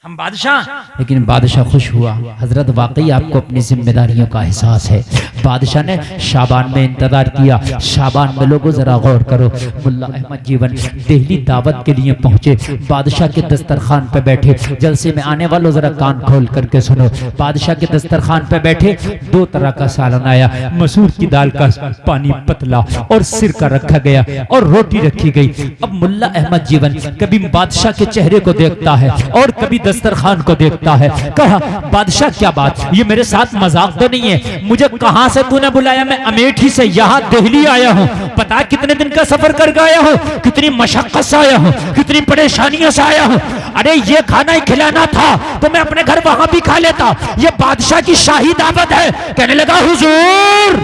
हम बादशाह। लेकिन बादशाह खुश हुआ, हजरत वाकई आपको अपनी जिम्मेदारियों का एहसास है। बादशाह ने शाबान में इंतजार किया। शाबान में लोगों जरा गौर करो, मुल्ला अहमद जीवन दिल्ली दावत के लिए पहुंचे, बादशाह के दस्तरखान पे बैठे। जलसे में आने वालों जरा कान खोल करके सुनो, बादशाह के दस्तरखान पे बैठे, दो तरह का सालन आया, मसूर की दाल का पानी पतला और सिरका रखा गया और रोटी रखी गई। अब मुल्ला अहमद जीवन कभी बादशाह के चेहरे को देखता है और कभी दस्तरखान को देखता है। कहा, बादशाह क्या बात, ये मेरे साथ मजाक तो नहीं है, मुझे कहां से तूने बुलाया? मैं अमेठी से यहाँ दिल्ली आया हूँ, पता कितने दिन का सफर करके आया हूँ, कितनी मशक्कत से आया हूँ, कितनी परेशानियों से आया हूँ। अरे ये खाना ही खिलाना था तो मैं अपने घर वहां भी खा लेता, ये बादशाह की शाही दावत है। कहने लगा, हुजूर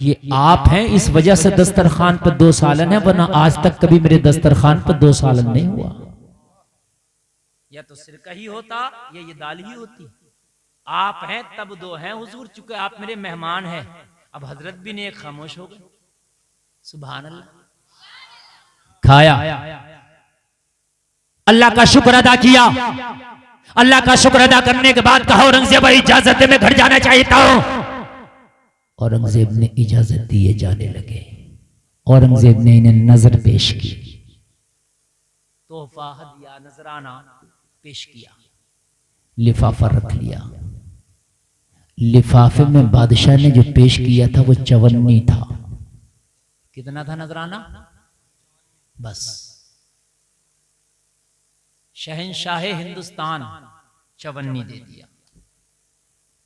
ये आप हैं, इस वजह से दस्तरखान पर 2 सालन है, वरना आज तक कभी मेरे दस्तरखान पर 2 सालन नहीं हुआ। या तो सिरका ही होता या ये दाल ही होती। आप हैं तब 2 हैं हुजूर, चूंकि आप मेरे मेहमान हैं। अब हजरत भी ने खामोश हो गए। सुभान अल्लाह। खाया, अल्लाह का शुक्र अदा किया। अल्लाह का शुक्र अदा करने के बाद कहा, औरंगजेब इजाजत दे, मैं घर जाना चाहता हूं। औरंगजेब ने इजाजत दिए, जाने लगे। औरंगजेब ने इन्हें नजर पेश की, तोहफा हदिया नजराना पेश किया, लिफाफा रख लिया। लिफाफे में बादशाह ने जो पेश किया था वो 54 था। कितना था नजराना? बस। शहंशाह हिंदुस्तान 54 दे दिया।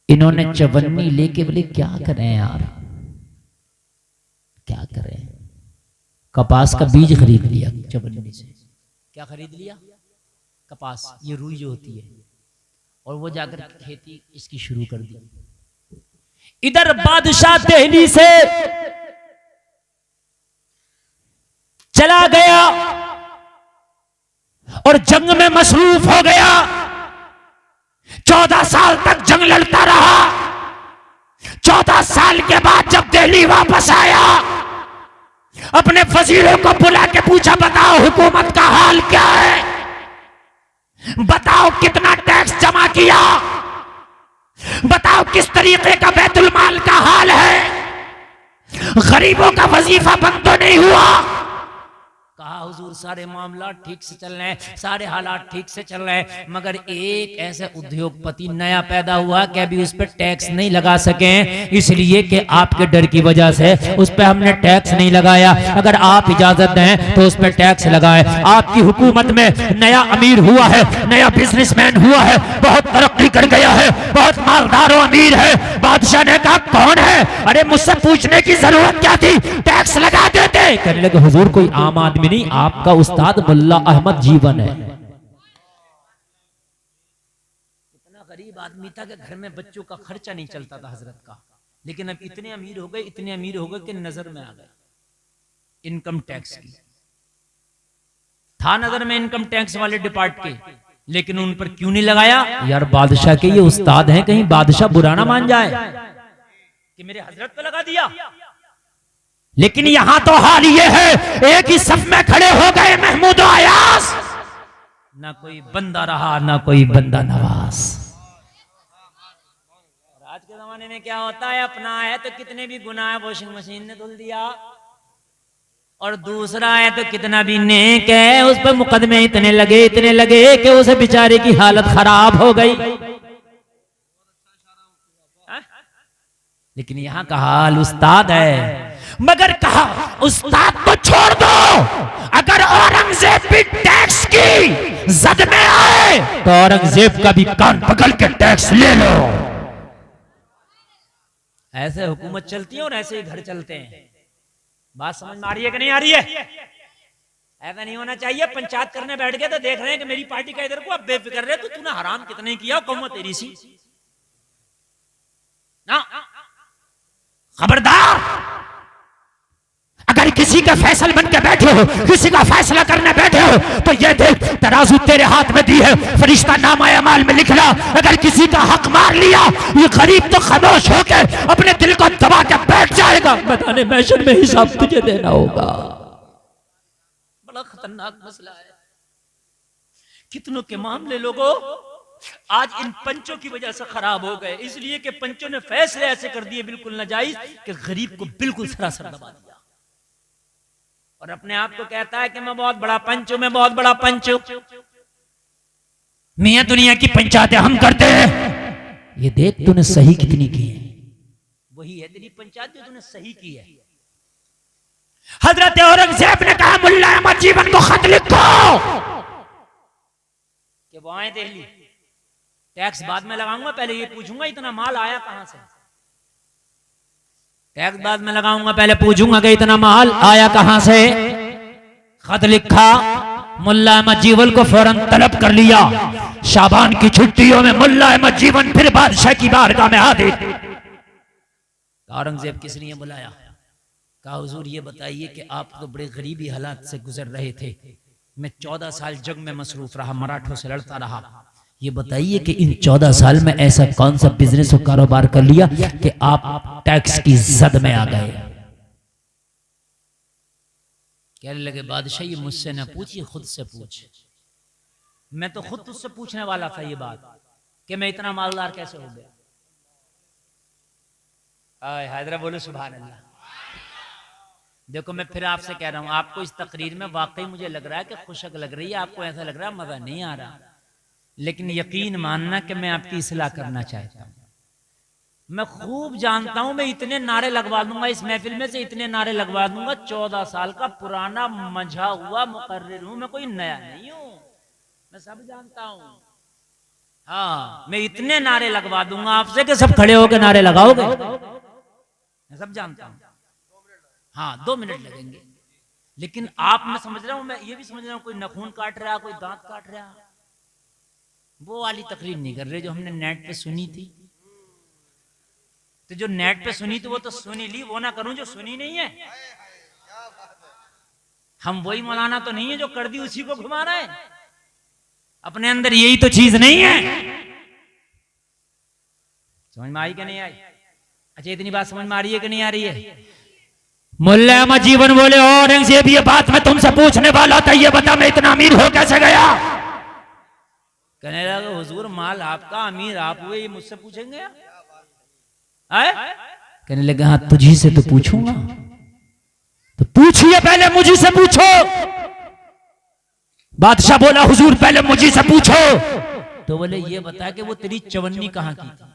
इन्होंने 54 लेके बोले क्या करें यार, क्या करें? कपास का बीज खरीद लिया 54 से। क्या खरीद लिया? कपास, ये रुई जो होती है, और वो जाकर खेती इसकी शुरू कर दी। इधर बादशाह दिल्ली से चला गया और जंग में मसरूफ हो गया। 14 साल तक जंग लड़ता रहा। 14 साल के बाद जब दिल्ली वापस आया, अपने वजीरों को बुला के पूछा, बताओ हुकूमत का हाल क्या है, बताओ कितना टैक्स जमा किया, बताओ किस तरीके का बैतुल माल का हाल है, गरीबों का वजीफा बंद तो नहीं हुआ। कहा, हुजूर सारे मामला ठीक से चल रहे हैं, सारे हालात ठीक से चल रहे हैं, मगर एक ऐसा उद्योगपति नया पैदा हुआ कि अभी उस पर टैक्स नहीं लगा सके, इसलिए कि आपके डर की वजह से उस पर हमने टैक्स नहीं लगाया। अगर आप इजाजत दें तो उस पर टैक्स लगाए। आपकी हुकूमत में नया अमीर हुआ है, नया बिजनेसमैन हुआ है, बहुत तरक्की कर गया है, बहुत मालदार और अमीर है। बादशाह ने कहा, कौन है? अरे मुझसे पूछने की जरूरत क्या थी, टैक्स लगा देते। कहने लगे, हुजूर कोई आम आदमी नहीं, आपका उस्ताद मुल्ला अहमद जीवन है। इतना गरीब आदमी था कि घर में बच्चों का खर्चा नहीं चलता था हजरत का, लेकिन अब इतने अमीर हो गए, इतने अमीर हो गए कि नजर में आ गए इनकम टैक्स की। था नजर में इनकम टैक्स वाले डिपार्ट के, लेकिन उन पर क्यों नहीं लगाया? यार बादशाह के ये उस्ताद हैं, कहीं बादशाह बुरा ना मान जाए। कि मेरे हजरत पे लगा दिया। लेकिन यहां तो हाल ये है, एक ही सफ में खड़े हो गए महमूद और अयाज, ना कोई बंदा रहा ना कोई बंदा नवाज। और आज के जमाने में क्या होता है, अपना है तो कितने भी गुनाह वॉशिंग मशीन ने धुल दिया, और दूसरा है तो कितना भी नेक है उस पर मुकदमे इतने लगे कि उसे बेचारे की हालत खराब हो गई। लेकिन यहाँ का हाल उस्ताद है, मगर कहा उस्ताद को छोड़ दो, अगर औरंगजेब भी टैक्स की जद में आए तो औरंगजेब का भी कान पकड़ के टैक्स ले लो। ऐसे हुकूमत चलती है और ऐसे ही घर चलते हैं। बात समझ में आ रही है कि नहीं आ रही है? ऐसा नहीं होना चाहिए। पंचायत करने बैठ गए तो देख रहे हैं कि मेरी पार्टी का इधर को, अब बेफिक्र रहे तो तूने हराम कितने किया, कौम तेरी सी ना। खबरदार, अगर किसी का फैसल बन के बैठे हो, किसी का फैसला करने बैठे हो, तो ये देख तराजू तेरे हाथ में दी है, फरिश्ता नामा अमाल में लिख ला। अगर किसी का हक मार लिया, ये गरीब तो खामोश होकर अपने दिल को दबा के बैठ जाएगा, मैदान महशर में हिसाब तुझे देना होगा। बड़ा खतरनाक मसला है। कितनों के मामले लोगों आज इन पंचों की वजह से खराब हो गए, इसलिए कि पंचों ने फैसले ऐसे कर दिए बिल्कुल नाजायज कि गरीब को बिल्कुल सरासर दबा दिया, और अपने आप को कहता है कि मैं बहुत बड़ा पंच हूं, मैं बहुत बड़ा पंच हूं। मियां दुनिया की पंचायतें हम करते हैं, ये देख तूने सही कितनी की है। वही है तेरी पंचायत जो तूने सही की है। हजरत औरंगजेब ने कहा मुल्ला अहमद जीवन को खत लिखो कि वो आए दिल्ली, टैक्स बाद में लगाऊंगा, पहले ये पूछूंगा इतना माल आया कहां से। टैक्स बाद में लगाऊंगा, पहले पूछूंगा कि इतना माल आया कहां से। खत लिखा, मुल्ला अहमद जीवन को फौरन तलब कर लिया। शाबान की छुट्टियों में मुल्ला अहमद जीवन फिर बादशाह की बारगाह में हाजिर। औरंगजेब किस लिए बुलाया? कहा हुजूर ये बताइए कि आप तो बड़े गरीबी हालात से गुजर रहे थे, मैं 14 साल जंग में मसरूफ रहा, मराठों से लड़ता रहा, ये बताइए कि इन 14 साल में ऐसा कौन सा बिजनेस और कारोबार कर लिया कि आप टैक्स की जद में आ गए। कहने लगे बादशाह ये मुझसे ना पूछिए, खुद से पूछ। मैं तो खुद तुझसे पूछने वाला था ये बात कि मैं इतना मालदार कैसे हो गया। हैदरा बोलो सुभान अल्लाह। देखो मैं फिर आपसे कह रहा हूं, आपको इस तकरीर में वाकई मुझे लग रहा है कि खुशक लग रही है, आपको ऐसा लग रहा है मजा नहीं आ रहा, लेकिन यकीन मानना कि मैं आपकी इस्लाह करना चाहता हूं। मैं खूब जानता हूं, मैं इतने नारे लगवा दूंगा इस महफिल में से, इतने नारे लगवा दूंगा, 14 साल का पुराना मंझा हुआ मुकर्रिर हूं मैं, कोई नया नहीं हूं, मैं सब जानता हूं। हाँ मैं इतने नारे लगवा दूंगा आपसे कि सब खड़े होकर नारे लगाओगे, मैं सब जानता हूं। हाँ 2 मिनट लगेंगे, लेकिन आप, मैं समझ रहा हूं, मैं ये भी समझ रहा हूं कोई नखून काट रहा, कोई दांत काट रहा, वो वाली तकरीर नहीं कर रहे जो हमने नेट पे सुनी थी। तो जो नेट पे सुनी थी वो तो सुनी ली, वो ना करूं जो सुनी नहीं है। हम वही मौलाना तो नहीं है जो कर दी उसी को घुमा रहे हैं, अपने अंदर यही तो चीज नहीं है। समझ में आई कि नहीं आई? अच्छा इतनी बात समझ में आ रही है कि नहीं आ रही है? मुल्ला अहमद जीवन बोले औरंगजेब ये बात मैं तुमसे पूछने वाला था, ये बता मैं इतना अमीर हो कैसे गया। कहने लगा हुजूर माल आपका, अमीर आप हुए, ये मुझसे पूछेंगे? कहने लगे हाँ तुझी से तो पूछूंगा, तो पूछिए पहले मुझी से पूछो। बादशाह बोला हुजूर पहले मुझी से पूछो। तो बोले ये बता कि वो तेरी चवन्नी कहां की थी?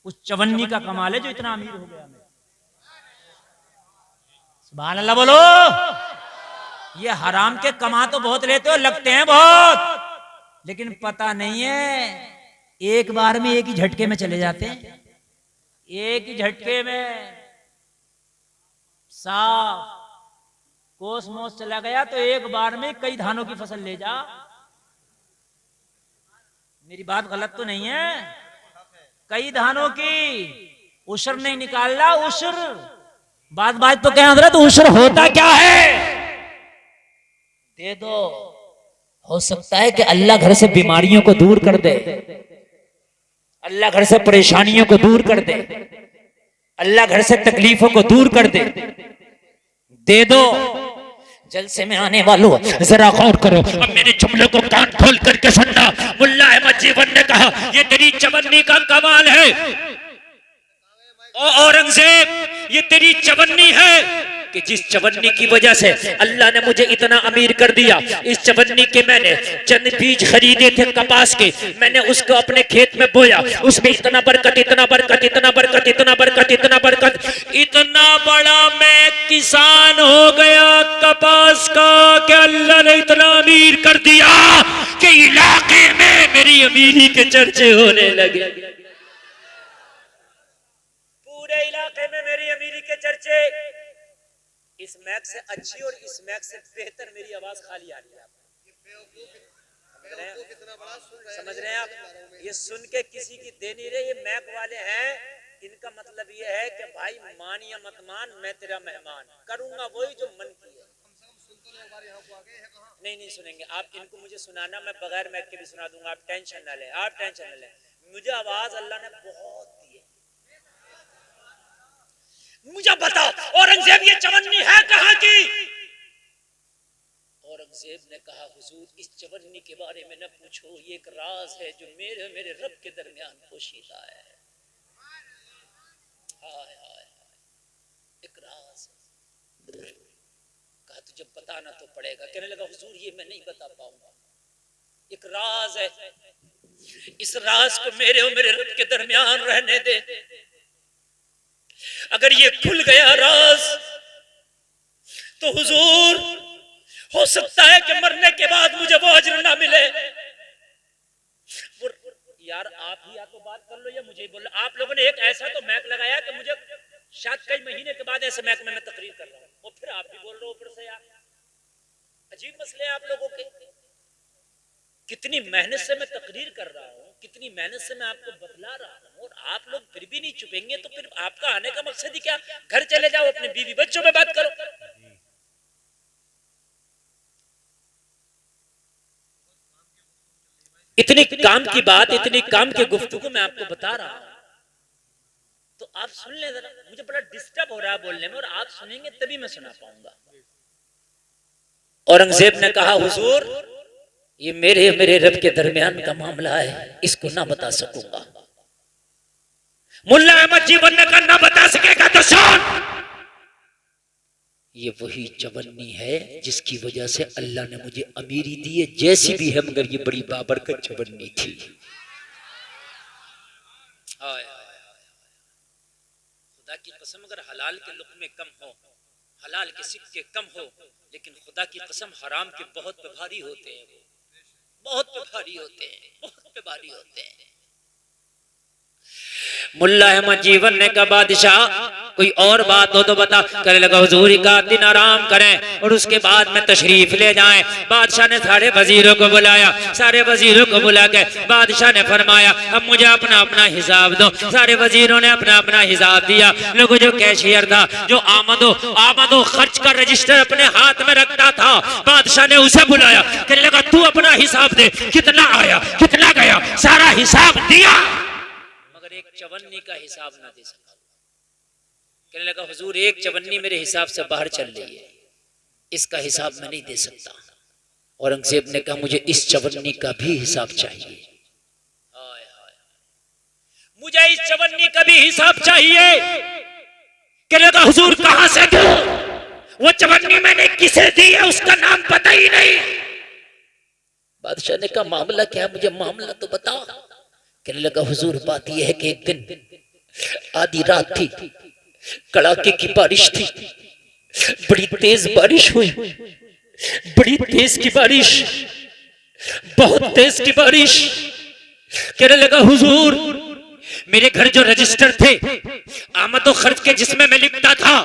उस चवन्नी का कमाल है जो इतना अमीर हो गया। सुभान अल्लाह बोलो। ये हराम के कमा तो बहुत लेते हो, लगते हैं बहुत, लेकिन पता नहीं है एक बार में एक ही झटके में चले जाते हैं, एक ही झटके में साफ कोसमोस चला गया तो एक बार में कई धानों की फसल ले जा। मेरी बात गलत तो नहीं है? कई धानों की उशर नहीं निकाल रहा, उशर बात तो क्या हजरत, उशर होता क्या है? दे दो, हो सकता है कि अल्लाह घर से बीमारियों को दूर कर दे। अल्लाह घर से परेशानियों को दूर कर दे, अल्लाह घर से तकलीफों को दूर कर दे दो। जलसे में आने वालों जरा गौर करो, अब मेरे जुमले को कान खोल करके सुनना। मुल्ला अहमद जीवन ने कहा ये तेरी चवन्नी का कमाल है, औरंगजेब ये तेरी चवन्नी है कि जिस चवन्नी की वजह से अल्लाह ने मुझे इतना अमीर कर दिया। इस चवन्नी के मैंने चंद बीज खरीदे थे कपास के, मैंने उसको अपने खेत में बोया, उसमें इतना बरकत, इतना बरकत, इतना बरकत, इतना बरकत, इतना बरकत, इतना बड़ा मैं किसान हो गया कपास का कि अल्लाह ने इतना अमीर कर दिया कि इलाके में मेरी अमीरी के चर्चे होने लगे। पूरे इलाके में मेरी अमीरी के चर्चे। इस मैक से अच्छी और इस मैक से बेहतर मेरी आवाज खाली आ रही है। समझ रहे हैं आप? ये सुन के किसी की दे नहीं रहे, ये मैक वाले हैं, इनका मतलब ये है कि भाई मान या मत मान, मैं तेरा मेहमान करूंगा वही जो मन की है। नहीं सुनेंगे आप, इनको मुझे सुनाना, मैं बगैर मैक के भी सुना दूंगा, आप टेंशन ना लें, आप टेंशन ना लें। मुझे आवाज अल्लाह ने बहुत दी है। मुझे बताओ औरंगजेब ये चवन्नी है कहां की? औरंगजेब ने कहा हुजूर इस चवन्नी के बारे में न पूछो, ये एक राज है जो मेरे रब के दरमियान पोशीदा है। हाय हाय एक राज है। कहा तुझे बताना तो पड़ेगा। कहने लगा हुजूर ये मैं नहीं बता पाऊंगा, एक राज है, इस राज को मेरे और मेरे रब के दरमियान रहने दे। अगर ये खुल गया राज तो हुजूर हो सकता है कि मरने के बाद मुझे वो अजर ना मिले। यार आप ही या तो बात कर लो या मुझे बोल लो। आप लोगों ने एक ऐसा तो मैक लगाया कि मुझे शायद कई महीने के बाद ऐसे मैक में मैं तकरीर कर रहा हूं और फिर आप भी बोल रहे हो ऊपर से। यार अजीब मसले हैं आप लोगों के। कितनी मेहनत से मैं तकरीर कर रहा हूं, कितनी मेहनत से मैं आपको बतला रहा हूं और आप लोग फिर भी नहीं चुपेंगे, तो फिर आपका आने का मकसद ही क्या? घर चले जाओ, अपने बीवी बच्चों में बात करो। इतनी काम की बात, इतनी काम की गुफ्तगू मैं आपको बता रहा हूं, तो आप सुन ले जरा। मुझे बड़ा डिस्टर्ब हो रहा है बोलने में और आप सुनेंगे तभी मैं सुना पाऊंगा। औरंगजेब ने कहा हुजूर ये मेरे रब के दरमियान का मामला है, इसको ना बता सकूंगा। मुल्ला अहमद जीवन ने कहा ना बता सकेगा तो सुन, ये वही चवन्नी है जिसकी वजह से अल्लाह ने मुझे अमीरी दी है, जैसी भी है, मगर ये बड़ी बाबरकत चवन्नी थी। खुदा की कसम अगर हलाल के लुक़्मे कम हो, हलाल के सिक्के कम हो, लेकिन खुदा की कसम हराम के बहुत पे भारी होते हैं, बहुत पे भारी होते हैं, बहुत पे भारी होते हैं। मुल्ला अहमद जीवन ने कहा बादशाह कोई और बात हो तो बता। कहने लगा हुजूर का दिन आराम करें और उसके बाद में तशरीफ ले जाएं। बादशाह ने सारे वजीरों को बुलाया, सारे वजीरों को बुला के बादशाह ने फरमाया अब मुझे अपना अपना हिसाब दो। सारे वजीरों ने अपना अपना हिसाब दिया। लोगों जो कैशियर था, जो आमदो खर्च का रजिस्टर अपने हाथ में रखता था, बादशाह ने उसे बुलाया। कहने लगा तू अपना हिसाब दे, कितना आया कितना गया, सारा हिसाब दिया, मगर एक चवन्नी का हिसाब ना दे सका। कहने लगा हुजूर एक चवन्नी मेरे हिसाब से बाहर चल रही है, इसका हिसाब मैं नहीं दे सकता। औरंगजेब ने कहा मुझे इस चवन्नी का भी हिसाब चाहिए। हाय हाय मुझे इस चवन्नी का भी हिसाब चाहिए। कहने लगा हुजूर कहां से दूं? वो चवन्नी मैंने किसे दी है उसका नाम पता ही नहीं। बादशाह ने कहा मामला क्या है, मुझे मामला तो बताओ। कहने लगा हुजूर बात यह है कि एक दिन आधी रात थी, कड़ाके की बारिश थी, बड़ी तेज बारिश हुई, बड़ी तेज की बारिश, बहुत तेज की बारिश। कहने लगा हुजूर मेरे घर जो रजिस्टर थे आमद और खर्च के जिसमें मैं लिखता था,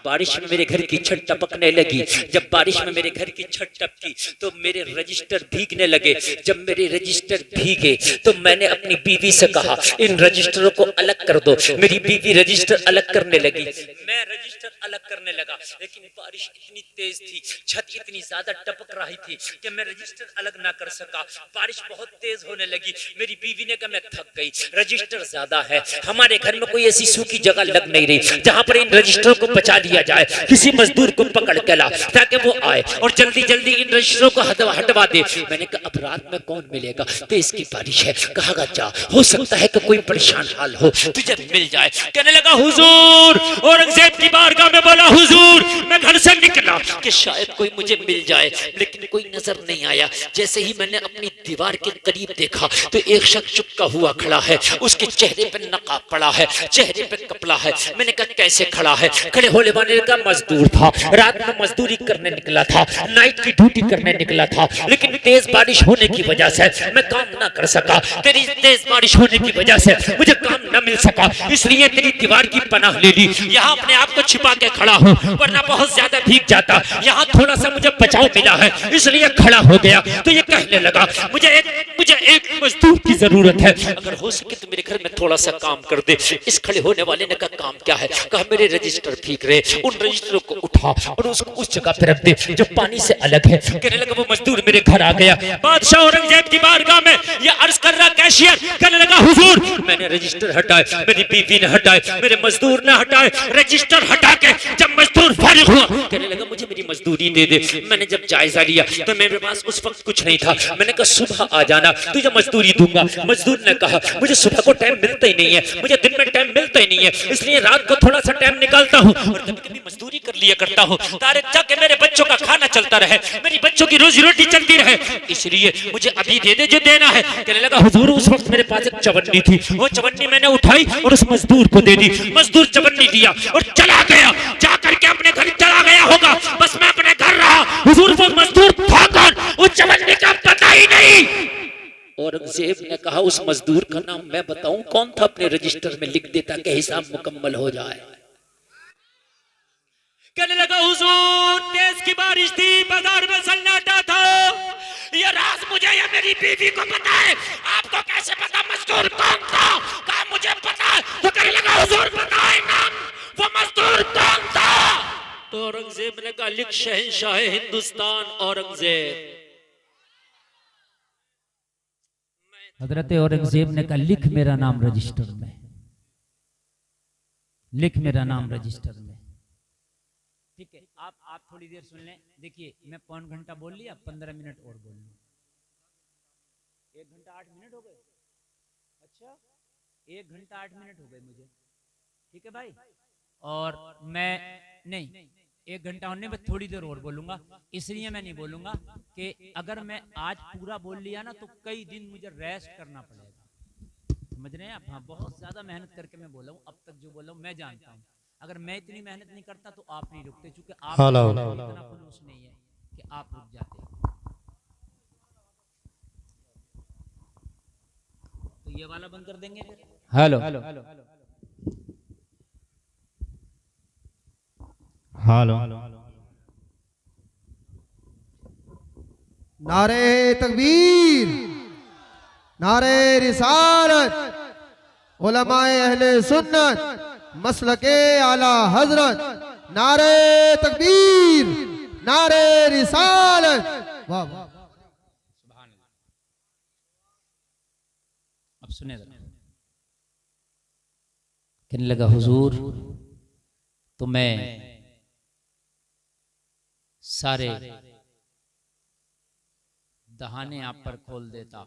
बारिश में मेरे घर की छत टपकने लगी। जब बारिश में मेरे घर की छत टपकी तो मेरे रजिस्टर भीगने लगे। जब मेरे रजिस्टर भीगे तो मैंने अपनी बीवी से कहा इन रजिस्टरों को अलग कर दो। मेरी बीवी रजिस्टर अलग करने लगी। मैं रजिस्टर रजिस्टर अलग करने लगा, लेकिन बारिश इतनी तेज थी, छत इतनी ज्यादा टपक रही थी कि मैं रजिस्टर अलग ना कर सका। बारिश बहुत तेज होने लगी। मेरी बीवी ने कहा मैं थक गई, रजिस्टर ज्यादा है, हमारे घर में कोई ऐसी सूखी जगह लग नहीं रही जहां पर इन रजिस्टरों को बचा लिया जाए, किसी मजदूर को पकड़ के ला ताकि वो आए और जल्दी जल्दी इन रजिस्टरों को हटवा दे। मैंने कहा अब रात में कौन मिलेगा, तेज की बारिश है, कहा जा, हो सकता है कि कोई परेशान हाल हो, तुझे मिल जाए। कहने लगा हुजूर, औरंगजेब की बारगाह में बोला हुजूर, मैं घर से निकला कि शायद कोई मुझे मिल जाए, लेकिन कोई नजर नहीं आया। जैसे ही मैंने अपनी दीवार के करीब देखा तो एक शख्स चुपका हुआ खड़ा है, उसके चेहरे पे नकाब पड़ा है, चेहरे पे कपड़ा है। मैंने कहा कैसे खड़ा है? खड़े होने वाले का मजदूर था, रात में मजदूरी करने निकला था, नाइट की ड्यूटी करने निकला था, लेकिन तेज बारिश होने की वजह से मैं काम ना कर सका। तेरी तेज बारिश होने की वजह से मुझे काम ना मिल सका, इसलिए तेरी दीवार की पनाह ले ली। यहाँ अपने आप को छिपा के खड़ा हूँ, वरना बहुत ज्यादा भीग जाता। यहाँ थोड़ा सा मुझे बचाव मिला है, इसलिए खड़ा हो गया। तो ये कहने लगा मुझे एक मजदूर की जरूरत है, अगर हो सके तो मेरे घर में थोड़ा सा काम कर दे। इस खड़े होने वाले ने कहा काम क्या है? कहा मेरे रजिस्टर भीग रहे, उन रजिस्टरों को उठा और उसको उस जगह पे रख दे जो पानी से अलग है। कहने लगा वो मजदूर मेरे घर आ गया। बादशाह औरंगजेब की बारगाह में ये अर्ज कर रहा कैशियर, कहने लगा हुजूर मैंने रजिस्टर हटाए, मेरी बीवी ने हटाए, मेरे मजदूर ने हटाए। रजिस्टर हटा के जब मजदूर फारिग हुआ, कहने लगा मुझे मेरी मजदूरी दे दे। मैंने जब जायजा लिया तो मेरे पास उस वक्त कुछ नहीं था। मैंने कहा सुबह आ जाना, तुझे मजदूरी दूंगा। मजदूर ने कहा मुझे सुबह को टाइम मिलता ही नहीं है, मुझे दिन में टाइम मिलता ही नहीं है, इसलिए रात को थोड़ा सा टाइम निकालता हूँ और कभी कभी मजदूरी कर लिया करता हूँ ताकि मेरे बच्चों का खाना चलता रहे, मेरी बच्चों की रोजी रोटी चलती रहे, इसलिए मुझे अभी दे दे जो देना है। कहने लगा हुजूर उस वक्त मेरे पास एक चवन्नी थी, वो चवन्नी मैंने उठाई और उस मजदूर को दे दी। मजदूर चवन्नी दिया और चला गया, जाकर के अपने घर चला गया होगा। बस मैं अपने घर रहा, हुजूर वो मजदूर था कौन, उस चवन्नी का पता ही नहीं। औरंगजेब ने कहा उस मजदूर का नाम मैं बताऊं कौन था, अपने रजिस्टर में लिख देता कि हिसाब मुकम्मल हो जाए। कहने लगा हुजूर तेज की बारिश थी, बाजार में सन्नाटा था, ये राज मुझे या मेरी बीवी को पता है, आपको कैसे पता मजदूर कौन था? कहा मुझे पता है। तो कहने लगा हुजूर बताए नाम, वो मजदूर कौन था? तो औरंगजेब ने कहा लिख शहंशाह हिंदुस्तान औरंगजेब। हजरत औरंगजेब ने कहा लिख मेरा नाम रजिस्टर में, लिख मेरा नाम रजिस्टर में। ठीक है, आप थोड़ी देर सुन लें। देखिए मैं पौन घंटा बोल लिया, 15 मिनट और बोल लूं। 1 घंटा 8 मिनट हो गए। अच्छा 1 घंटा 8 मिनट हो गए मुझे, ठीक है भाई। और मैं नहीं 1 घंटा होने में थोड़ी देर और बोलूंगा, इसलिए मैं नहीं बोलूंगा कि अगर मैं आज पूरा बोल लिया ना तो कई दिन मुझे रेस्ट करना पड़ेगा, समझ रहे हैं आप? हाँ बहुत ज्यादा मेहनत करके मैं बोला हूँ, अब तक जो बोला हूँ मैं जानता हूँ। अगर मैं इतनी मेहनत नहीं करता तो आप नहीं रुकते, चूंकि आप इतना खुलूस नहीं है कि आप रुक जाते। तो ये वाला बंद कर देंगे फिर। हेलो हेलो नारे तकबीर, नारे रिसालत, उलमाए अहले सुन्नत, मसलके आला हजरत, नारे तकबीर, नारे रिसालत। वाह वाह। अब सुने जरा। कहने लगा हुजूर तो मैं सारे दहाने आप पर खोल देता।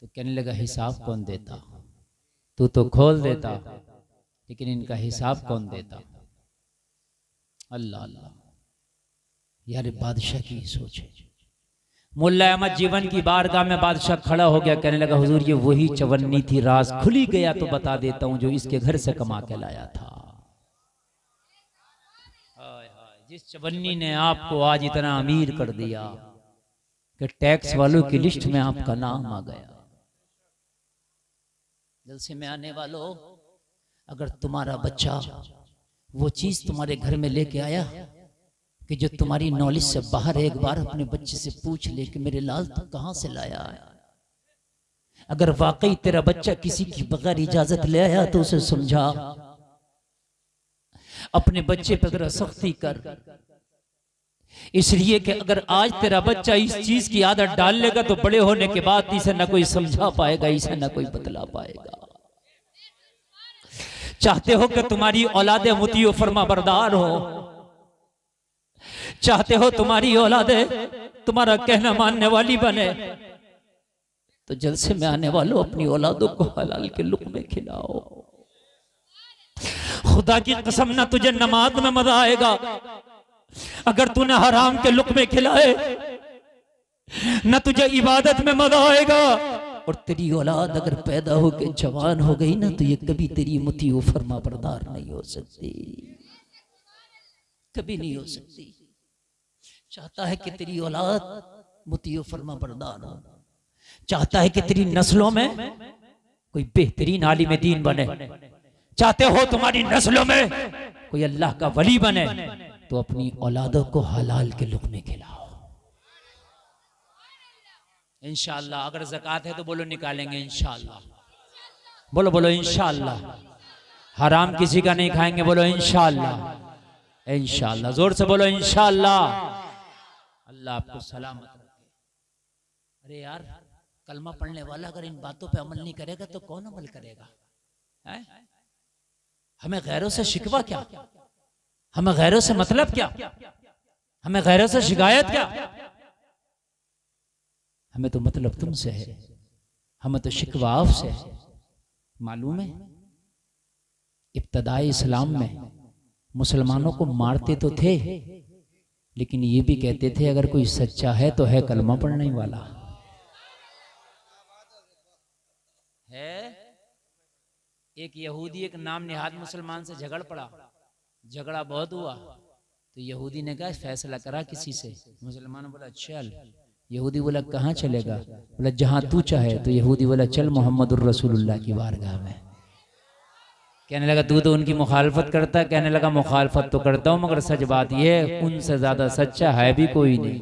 तो कहने लगा हिसाब कौन देता? तू तो खोल देता, लेकिन इनका हिसाब कौन देता? अल्लाह अल्लाह। यार बादशाह की सोच है। मुल्ला अहमद जीवन की बारगाह में बादशाह खड़ा हो गया, कहने लगा हुजूर ये वही चवन्नी थी, राज खुली गया तो बता देता हूं, जो इसके घर से कमा के लाया था। जिस चवन्नी ने आपको आज इतना अमीर कर दिया कि टैक्स वालों की लिस्ट में आपका नाम आ गया। जलसे में आने वालों, अगर तुम्हारा बच्चा वो चीज तुम्हारे घर में लेके आया कि जो तुम्हारी नॉलेज से बाहर है, एक बार अपने बच्चे से पूछ ले कि मेरे लाल तू कहां से लाया है। अगर वाकई तेरा बच्चा किसी की बगैर इजाजत ले आया तो उसे समझा, अपने बच्चे पर जरा सख्ती कर, इसलिए कि अगर आज तेरा बच्चा इस चीज की आदत डाल लेगा तो बड़े होने के बाद इसे न कोई समझा पाएगा, इसे न कोई बतला पाएगा। चाहते हो कि तुम्हारी औलादे मुतीओ फरमा बरदार हो, चाहते हो तुम्हारी औलादे तुम्हारा कहना मानने वाली बने, तो जलसे में आने वालों अपनी औलादों को हलाल के लुक़्मे खिलाओ। खुदा की कसम ना तुझे नमाज में मजा आएगा अगर तूने हराम के लुक़्मे खिलाए, न तुझे इबादत में मजा आएगा। और तेरी औलाद अगर पैदा होकर जवान हो गई ना तो ये कभी तेरी मुतीओ फरमा बरदार नहीं हो सकती, कभी नहीं हो सकती। चाहता है कि तेरी औलाद मुतीओ फरमा बरदार हो, चाहता है कि तेरी नस्लों में कोई बेहतरीन आलिम दीन बने, चाहते हो तुम्हारी नस्लों में कोई अल्लाह का वली बने, तो अपनी औलादों को हलाल के लुक़्मे खिलाओ इंशाअल्लाह। अगर ज़कात है तो बोलो निकालेंगे इंशाअल्लाह, बोलो बोलो इंशाअल्लाह। हराम किसी का नहीं खाएंगे, बोलो इंशाअल्लाह, इंशाअल्लाह। जोर से बोलो इंशाअल्लाह। अल्लाह आपको सलामत रखे। अरे यार, कलमा पढ़ने वाला अगर इन बातों पे अमल नहीं करेगा तो कौन अमल करेगा? है? हमें गैरों से शिकवा क्या, हमें गैरों से मतलब क्या, हमें गैरों से शिकायत क्या? हमें तो मतलब तुमसे है, हमें तो शिकवा आपसे है। मालूम है इब्तदाई इस्लाम में मुसलमानों को मारते तो थे, लेकिन ये भी कहते थे अगर कोई सच्चा है तो है कलमा पढ़ने वाला है। एक यहूदी एक नाम निहाद मुसलमान से झगड़ पड़ा, झगड़ा बहुत हुआ तो यहूदी ने कहा फैसला करा किसी से। मुसलमान बोला चल। यहूदी बोला कहाँ चलेगा? बोला जहां तू चाहे। तो यहूदी बोला चल मोहम्मदुर रसूलुल्लाह की बारगाह में। कहने लगा तू तो उनकी मुखालफत करता है। कहने लगा मुखालफत तो करता हूं मगर सच बात यह है उनसे ज्यादा सच्चा है भी कोई नहीं।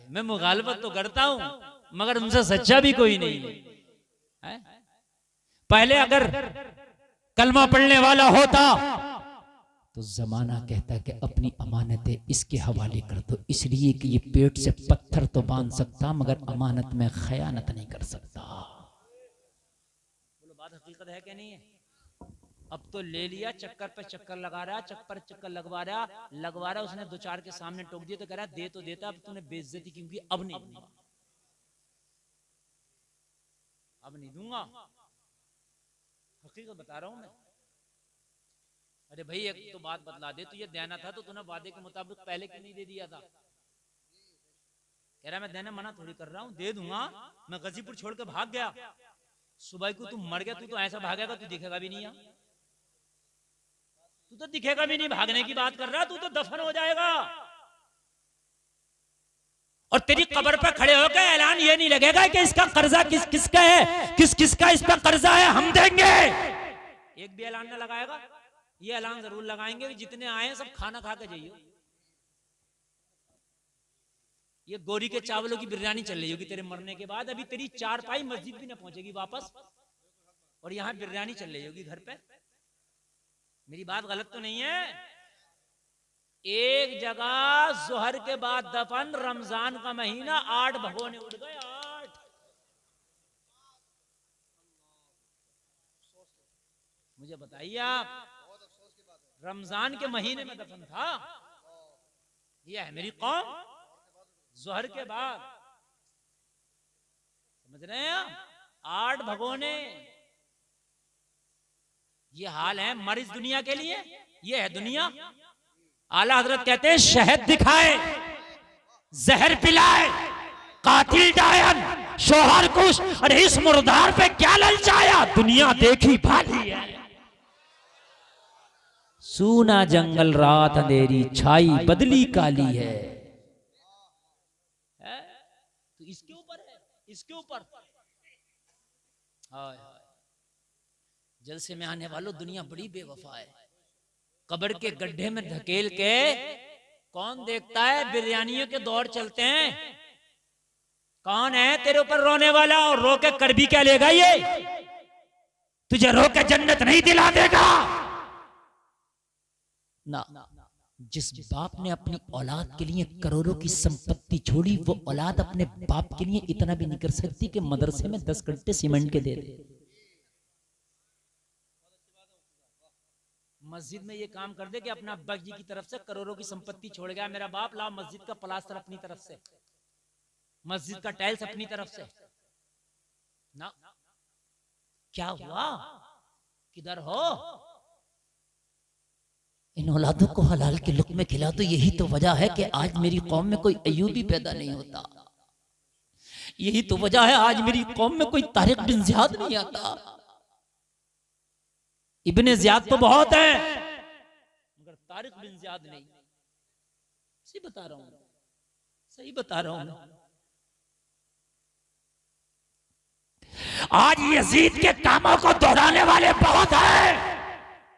मैं मुखालफत तो करता हूं मगर उनसे सच्चा भी कोई नहीं है। पहले अगर कलमा पढ़ने वाला होता तो जमाना कहता कि अपनी अमानतें इसके हवाले कर दो, इसलिए कि ये पेट से पत्थर तो बांध सकता मगर अमानत में खयानत नहीं कर सकता। बोलो बात हकीकत है कि नहीं है? अब तो ले लिया, चक्कर पे चक्कर लगा रहा, चक्कर चक्कर लगवा रहा। उसने दो चार के सामने टोक दिया तो कह रहा दे तो देता, अब तूने बेइज्जती क्योंकि अब नहीं दूंगा, अब नहीं दूंगा। हकीकत बता रहा हूं मैं। अरे भाई एक तो बात बतला दे, तुझे देना था तो तूने वादे के मुताबिक पहले क्यों नहीं दे दिया था? कह रहा मैं देने मना थोड़ी कर रहा हूं, दे दूंगा। मैं गाजीपुर छोड़ के भाग गया, सुबह को तू मर गया, तू तो ऐसा भागेगा तू दिखेगा भी नहीं, तू तो दिखेगा भी नहीं। भागने की बात कर रहा, तू तो दफन हो जाएगा। और तेरी कब्र पे खड़े होकर ऐलान ये नहीं लगेगा कि इसका कर्जा किस किसका है, किस किसका इस पे कर्जा है, हम देंगे। एक भी ऐलान ना लगाएगा। ये ऐलान जरूर लगाएंगे कि जितने आए सब खाना खा के जाइए। ये गोरी के चावलों की बिरयानी चल रही होगी तेरे मरने के बाद, अभी तेरी चारपाई मस्जिद भी ना पहुंचेगी वापस, और यहां बिरयानी चल रही होगी घर पे। मेरी बात गलत तो नहीं है? एक जगह जोहर के बाद दफन, रमजान का महीना, 8 भगोने उड़ गए, 8। मुझे बताइए आप, रमजान के महीने में दफन था। यह है मेरी कौम, जोहर के बाद, समझ रहे हैं आप? 8 भगोने। ये हाल है मर इस दुनिया के लिए, ये है दुनिया। आला हजरत कहते हैं शहद दिखाए, जहर पिलाए, कातिल डायन, शोहर कुश, अरे इस मुर्दार पे क्या ललचाया? दुनिया देखी भाली है। सूना जंगल रात अंधेरी छाई, बदली काली है। तो इसके ऊपर है, इसके ऊपर। जलसे में आने वालों दुनिया बड़ी बेवफा है। कब्र के गड्ढे में धकेल के कौन देखता है? बिरयानियों के दौर चलते हैं। कौन है तेरे ऊपर रोने वाला? और रो के कर भी क्या लेगा? ये तुझे रो के जन्नत नहीं दिला देगा। ना, जिस बाप ने अपनी औलाद के लिए करोड़ों की संपत्ति छोड़ी, वो औलाद अपने बाप के लिए इतना भी नहीं कर सकती कि मदरसे में 10 कट्टे सीमेंट के दे दे। मस्जिद में ये काम कर दे कि अपना अब्बा जी की तरफ से करोड़ों की संपत्ति छोड़ गया, मेरा बाप ला मस्जिद का प्लास्टर अपनी तरफ से, मस्जिद का टाइल्स अपनी तरफ से ना। क्या हुआ, किधर हो? इन औलादों को हलाल के लुक्मे खिला। तो यही तो वजह है कि आज मेरी कौम में कोई अयूबी पैदा नहीं होता। यही तो वजह है आज मेरी कौम में कोई तारिक बिन ज़ियाद नहीं आता। इब्ने ज़ियाद तो बहुत है मगर तारिक बिन ज़ियाद नहीं। सही बता रहा हूं, सही बता रहा हूं। आज यजीद के कामों को दोहराने वाले बहुत हैं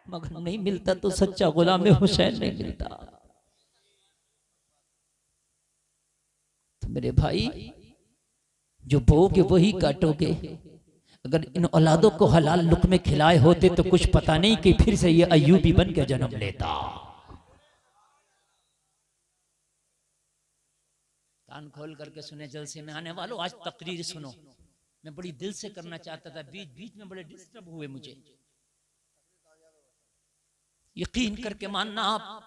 मगर नहीं मिलता तो सच्चा गुलाम हुसैन नहीं मिलता। तो मेरे भाई, जो बोओगे वही काटोगे। अगर इन औलादों को हलाल लुक्मे खिलाए होते तो कुछ पता नहीं कि फिर से ये अय्यूबी बन के जन्म लेता। कान खोल करके सुने जलसे में आने वालों, आज तकरीर सुनो। मैं बड़ी दिल से करना चाहता था, बीच बीच में बड़े डिस्टर्ब हुए मुझे। यकीन करके मानना आप,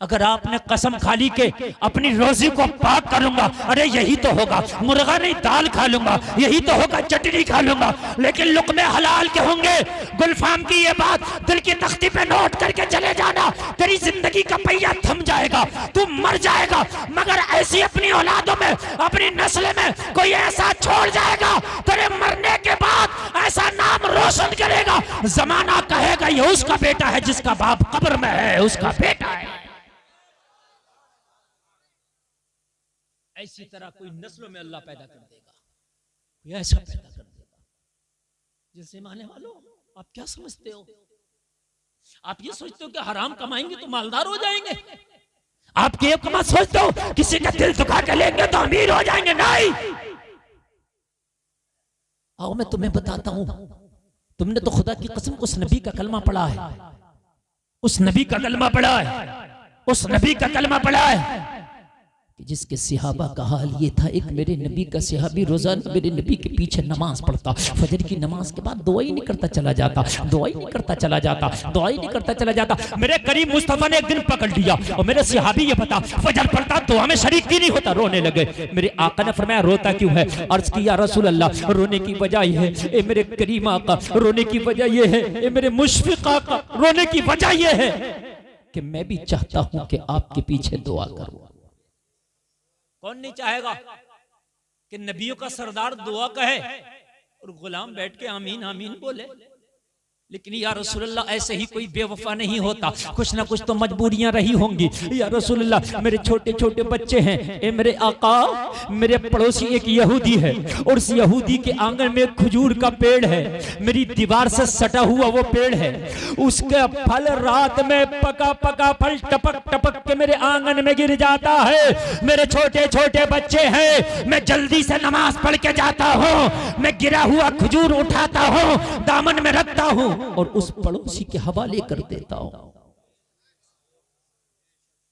अगर आपने कसम खा ली के अपनी रोजी को पाक करूंगा, अरे यही तो होगा, मुर्गा नहीं दाल खा लूंगा, यही तो होगा चटनी खा लूंगा, लेकिन लुक्मे हलाल के होंगे। गुलफाम की ये बात दिल की तख्ती पे नोट करके चले जाना, तेरी जिंदगी का पहिया थम जाएगा, तू मर जाएगा, मगर ऐसी अपनी औलादों में, अपनी नस्ल में कोई ऐसा छोड़ जाएगा, तेरे मरने के बाद ऐसा नाम रोशन करेगा, जमाना कहेगा ये उसका बेटा है, जिसका बाप कब्र में है उसका बेटा है। ऐसी तरह कोई नस्लों में अल्लाह पैदा कर देगा, कोई ऐसा पैदा कर देगा। जिनसे माने वालों, आप क्या समझते हो? आप ये सोचते हो कि हराम कमाएंगे तो मालदार हो जाएंगे? आप ये कमा सोचते हो किसी का दिल दुखा के लेंगे तो अमीर हो जाएंगे? नहीं। आओ मैं तुम्हें बताता हूं, तुमने तो खुदा की कसम उस नबी का कलमा पढ़ा है, उस नबी का कलमा पढ़ा है, उस नबी का कलमा पढ़ा है कि जिसके सिहाबा का हाल ये था। एक मेरे नबी का सिहाबी रोजाना मेरे नबी के पीछे नमाज पढ़ता, फजर की नमाज के बाद दुआ ही नहीं करता चला जाता, दुआ ही नहीं करता चला जाता, दुआ ही नहीं करता चला जाता। मेरे करीम मुस्तफा ने एक दिन पकड़ लिया और मेरे सिहाबी ये बता, फजर पढ़ता दुआ में शरीक ही नहीं होता, रोने लगे। मेरे आका ने फरमाया रोता क्यों है? अर्ज किया रसूल अल्लाह, रोने की वजह ये है, ए मेरे करीम आका, रोने की वजह ये है, ए मेरे मुशफिक आका, रोने की वजह ये है कि मैं भी चाहता हूं कि आपके पीछे दुआ करूं। कौन नहीं चाहेगा कि नबियों का सरदार दुआ कहे और गुलाम बैठ के आमीन आमीन बोले? लेकिन या रसूलल्लाह ऐसे ही कोई बेवफा नहीं होता, कुछ ना कुछ तो मजबूरियां रही होंगी। या रसूलल्लाह मेरे छोटे छोटे बच्चे हैं, ए मेरे आका, मेरे पड़ोसी एक यहूदी है और उस यहूदी के आंगन में खजूर का पेड़ है, मेरी दीवार से सटा हुआ वो पेड़ है, उसका फल रात में पका पका फल टपक टपक के मेरे आंगन में गिर जाता है। मेरे छोटे छोटे बच्चे हैं, मैं जल्दी से नमाज पढ़ के जाता हूँ, मैं गिरा हुआ खजूर उठाता हूँ, दामन में रखता हूँ और उस पड़ोसी के हवाले कर देता हूं।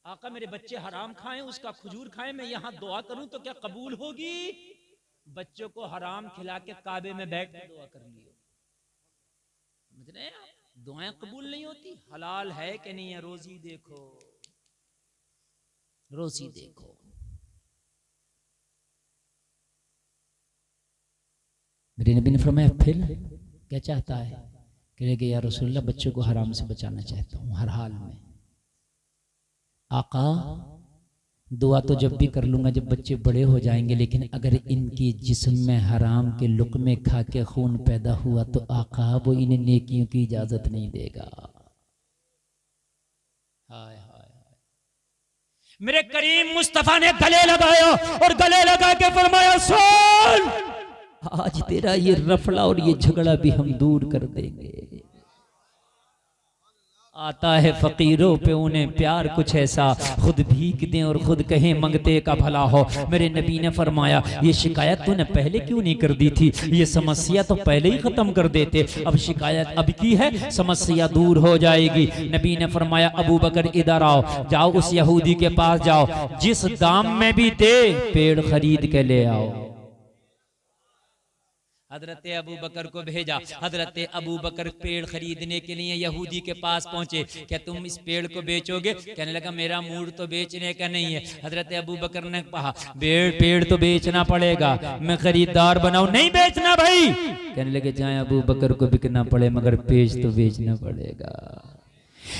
आका मेरे बच्चे हराम खाएं, उसका खजूर खाएं, मैं यहां दुआ करूं तो क्या कबूल होगी? बच्चों को हराम खिला के काबे में बैठ के दुआ कर लियो, समझ रहे हैं? दुआएं कबूल नहीं होती। हलाल है कि नहीं है? रोजी देखो, रोजी देखो। मेरे नबी ने फरमाया फिर क्या चाहता है? कहेगा या रसूलल्लाह बच्चों को हराम से बचाना चाहता हूं हर हाल में। आका दुआ तो जब भी कर लूंगा जब बच्चे बड़े हो जाएंगे, लेकिन अगर इनकी जिस्म में हराम के लुक़मे खा के खून पैदा हुआ तो आका वो इन्हें नेकियों की इजाजत नहीं देगा। हाय हाय मेरे करीम मुस्तफा ने गले लगाया और गले लगा के फरमाया सुन, आज तेरा ये रफड़ा और ये झगड़ा भी हम दूर कर देंगे। आता है फकीरों पे उन्हें प्यार कुछ ऐसा, खुद भीख दें और खुद कहें मंगते का भला हो। मेरे नबी ने फरमाया ये शिकायत तूने पहले क्यों नहीं कर दी थी, ये समस्या तो पहले ही खत्म कर देते, अब शिकायत अब की है, समस्या दूर हो जाएगी। नबी ने फरमाया अबू बकर इधर आओ, जाओ उस यहूदी के पास जाओ, जिस दाम में भी दे पेड़ खरीद के ले आओ। हजरत अबू बकर को भेजा। हजरत अबू बकर पेड़ खरीदने के लिए यहूदी के पास पहुंचे। क्या तुम इस पेड़ को बेचोगे? कहने लगा मेरा मूड तो बेचने का नहीं है। हजरत अबू बकर ने कहा पेड़ तो बेचना पड़ेगा, मैं खरीदार बनाऊं। नहीं बेचना भाई। कहने लगे चाहे अबू बकर को बिकना पड़े मगर पेड़ तो बेचना पड़ेगा,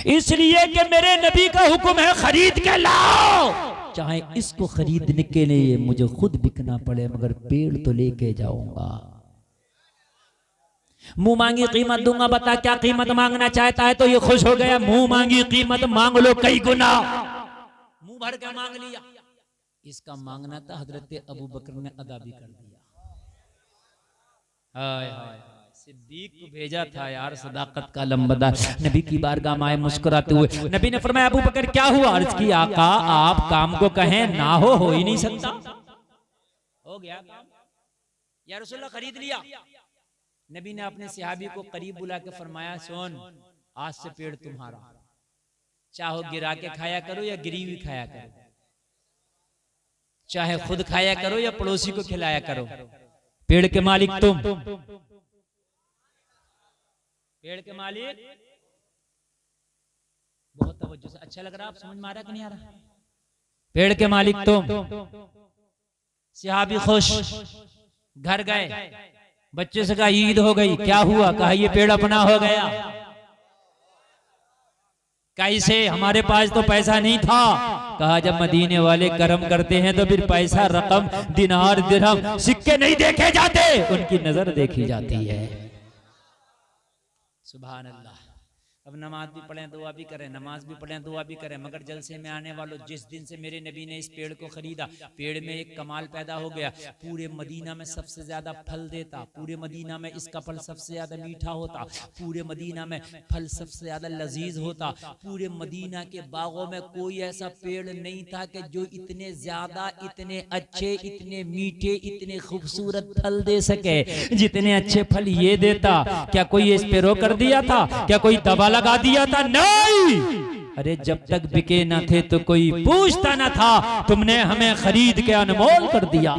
इसलिए कि मेरे नबी का हुक्म है खरीद के लाओ, चाहे इसको खरीदने के लिए मुझे खुद बिकना पड़े मगर पेड़ तो लेके जाऊंगा। मुंह मांगी कीमत दूंगा, बता क्या कीमत मांगना चाहता है? तो ये खुश हो गया, मुंह मांगी कीमत मांग लो कई गुना। मुंह भर के मांग लिया। इसका मांगना था, हजरत अबू बकर ने अदा भी कर दिया। हाय हाय, सिद्दीक को भेजा था यार, सदाकत का लंबदार। नबी की बारगाह में आए मुस्कुराते हुए। नबी ने फरमाया अबू बकर क्या हुआ? अर्ज की आका आप काम को कहें ना हो ही नहीं सकता। हो गया काम या रसूलल्लाह, खरीद लिया। नबी ने अपने सहाबी को करीब बुला के फरमाया सुन, आज से पेड़ तुम्हारा, चाहो गिरा के खाया करो या गिरी हुई खाया करो, चाहे खुद खाया करो या पड़ोसी को खिलाया करो, पेड़ के मालिक तुम, पेड़ के मालिक। बहुत तवज्जो से, अच्छा लग रहा, आप समझ में आ रहा कि नहीं आ रहा? पेड़ के मालिक तुम। सहाबी खुश, घर गए, बच्चे से कहा ईद हो गई, क्या हुआ? कहा ये पेड़ अपना हो गया। कैसे? हमारे पास तो पैसा नहीं था। कहा जब मदीने वाले कर्म करते हैं तो फिर पैसा, रकम, दिनार, दिरहम, सिक्के नहीं देखे जाते, उनकी नजर देखी जाती है। सुभान अल्लाह। अब नमाज भी पढ़ें दुआ भी करें, नमाज भी पढ़ें दुआ भी करें, मगर जलसे में आने वालों, जिस दिन से मेरे नबी ने इस पेड़ को खरीदा, पेड़ में एक कमाल पैदा हो गया। पूरे मदीना में सबसे ज्यादा फल देता, पूरे मदीना में इसका फल सबसे ज्यादा मीठा होता, पूरे मदीना में फल सबसे ज्यादा लजीज होता। पूरे मदीना के बागों में कोई ऐसा पेड़ नहीं था कि जो इतने ज्यादा, इतने अच्छे, इतने मीठे, इतने खूबसूरत फल दे सके जितने अच्छे फल ये देता। क्या कोई स्प्रे कर दिया था? क्या कोई दवा लगा दिया था? नहीं। अरे जब तक बिके ना थे तो कोई पूछता ना था, तुमने हमें खरीद के अनमोल कर दिया।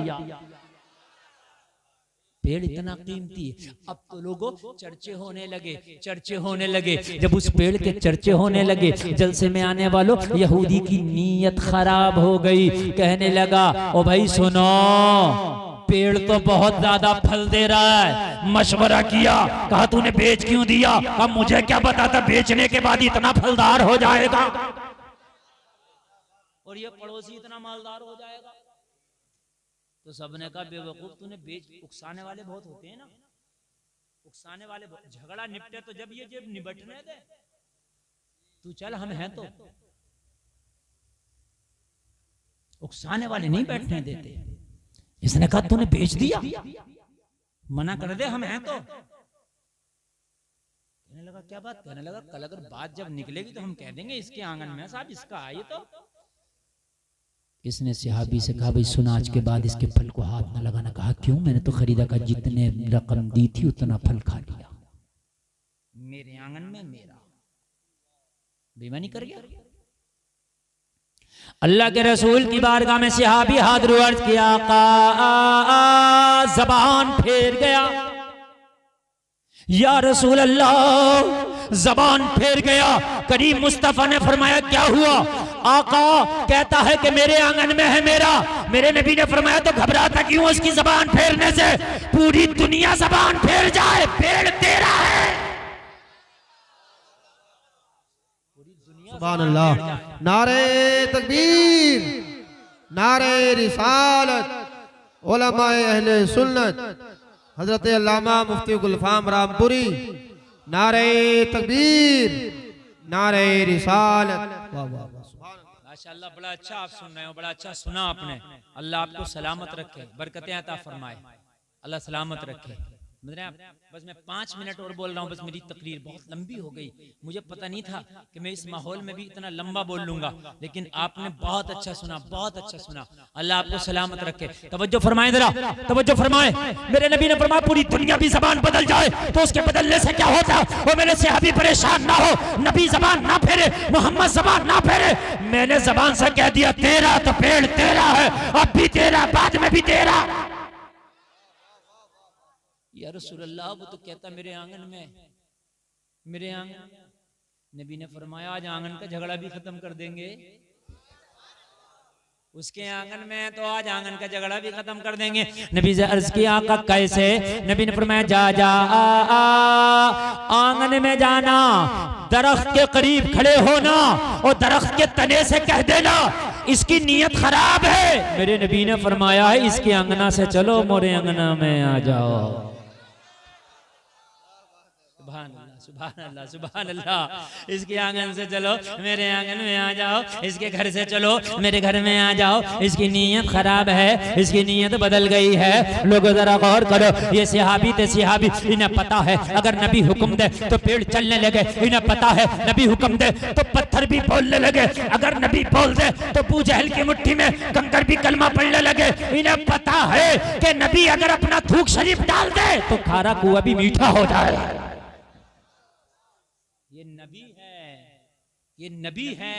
पेड़ इतना कीमती है। अब तो लोगों चर्चे होने लगे, चर्चे होने लगे। जब उस पेड़ के चर्चे होने लगे, जलसे में आने वालों, यहूदी की नीयत खराब हो गई। कहने लगा ओ भाई सुनो, पेड़ तो बहुत ज्यादा फल दे रहा है। मशवरा किया, कहा तूने बेच क्यों दिया? अब मुझे क्या पता था बेचने के बाद इतना फलदार हो जाएगा और ये पड़ोसी इतना मालदार हो जाएगा। तो सबने कहा बेवकूफ, तूने बेच, उकसाने वाले बहुत होते हैं ना, उकसाने वाले, झगड़ा निपटे तो जब ये जब निबटने दे, तू चल हम हैं तो। उकसाने वाले नहीं बैठने देते। इसने कहा तूने बेच दिया, मना कर दे, हम हैं तो। कहने लगा क्या बात? कहने लगा कल अगर बात जब निकलेगी तो हम कह देंगे इसके आंगन में साहब इसका आइए तो। इसने सहाबी से कहा भाई सुन, आज के बाद इसके फल को हाथ न लगाना। कहा क्यों? मैंने तो खरीदा का जितने रकम दी थी उतना फल खा लिया, मेरे आंगन में मेरा, बेईमानी कर गया। अल्लाह के रसूल की बारगाह में सहाबी हाथ अर्ज किया, आका ज़बान फेर गया। या रसूल अल्लाह, ज़बान फेर गया। करीम मुस्तफा ने फरमाया क्या हुआ? आका कहता है कि मेरे आंगन में है मेरा। मेरे नबी ने फरमाया तो घबराता क्यों? उसकी ज़बान फेरने से पूरी दुनिया ज़बान फेर जाए, पेड़ तेरा है। सुभान अल्लाह। नारे तकबीर, नारे रिसालत, उलमाए अहले सुन्नत, हजरत अल्लामा मुफ्ती गुलफाम रामपुरी, नारे तकबीर, नारे रिसालत। माशाअल्लाह, बड़ा अच्छा आप सुन रहे हो, बड़ा अच्छा सुना आपने। अल्लाह आपको सलामत रखे, बरकतें अता फरमाए, अल्लाह सलामत रखे। मतलब बस मैं 5 मिनट और बोल रहा हूँ, बस मेरी तकरीर बहुत लंबी हो गई। मुझे पता नहीं था कि मैं इस माहौल में भी इतना लंबा बोल लूंगा, लेकिन आपने बहुत अच्छा सुना, बहुत अच्छा सुना। अल्लाह आपको सलामत रखे। तवज्जो फरमाएं जरा, तवज्जो फरमाएं। मेरे नबी ने फरमाया पूरी दुनिया भी जबान बदल जाए तो उसके बदलने से क्या होता है? और मेरे सहाबी परेशान ना हो, नबी जबान ना फेरे, मोहम्मद जबान ना फेरे। मैंने जबान से कह दिया तेरा तो पेड़ तेरा है, अब भी तेरा, बाद में भी तेरा। या रसूलल्लाह, वो तो कहता मेरे आंगन में, मेरे आंगन। नबी ने फरमाया आज आंगन का झगड़ा भी खत्म कर देंगे। उसके आंगन में तो आज आंगन का झगड़ा भी खत्म कर देंगे। नबी से अर्ज किया आका कैसे? नबी ने फरमाया जा जा आंगन में जाना, दरख्त के करीब खड़े होना और दरख्त के तने से कह देना इसकी नीयत खराब है। मेरे नबी ने फरमाया है इसके अंगना से चलो, मोरे अंगना में आ जाओ। सुभान अल्लाह, सुभान अल्लाह, सुभान अल्लाह। इसके आंगन से चलो, मेरे आंगन में आ जाओ। इसके घर से चलो, मेरे घर में आ जाओ। इसकी नीयत खराब है, इसकी नीयत बदल गई है। लोगों जरा गौर करो, ये सहाबी थे सहाबी, इन्हें पता है अगर नबी हुक्म दे तो पेड़ चलने लगे। इन्हें पता है नबी हुक्म दे तो पत्थर भी बोलने लगे। अगर नबी बोल दे तो अबू जहल की मुट्ठी में कंकर भी कलमा पढ़ने लगे। इन्हें पता है कि नबी अगर अपना थूक शरीफ डाल दे तो खारा कुआं भी मीठा हो जाए। ये नबी है, ये नबी है।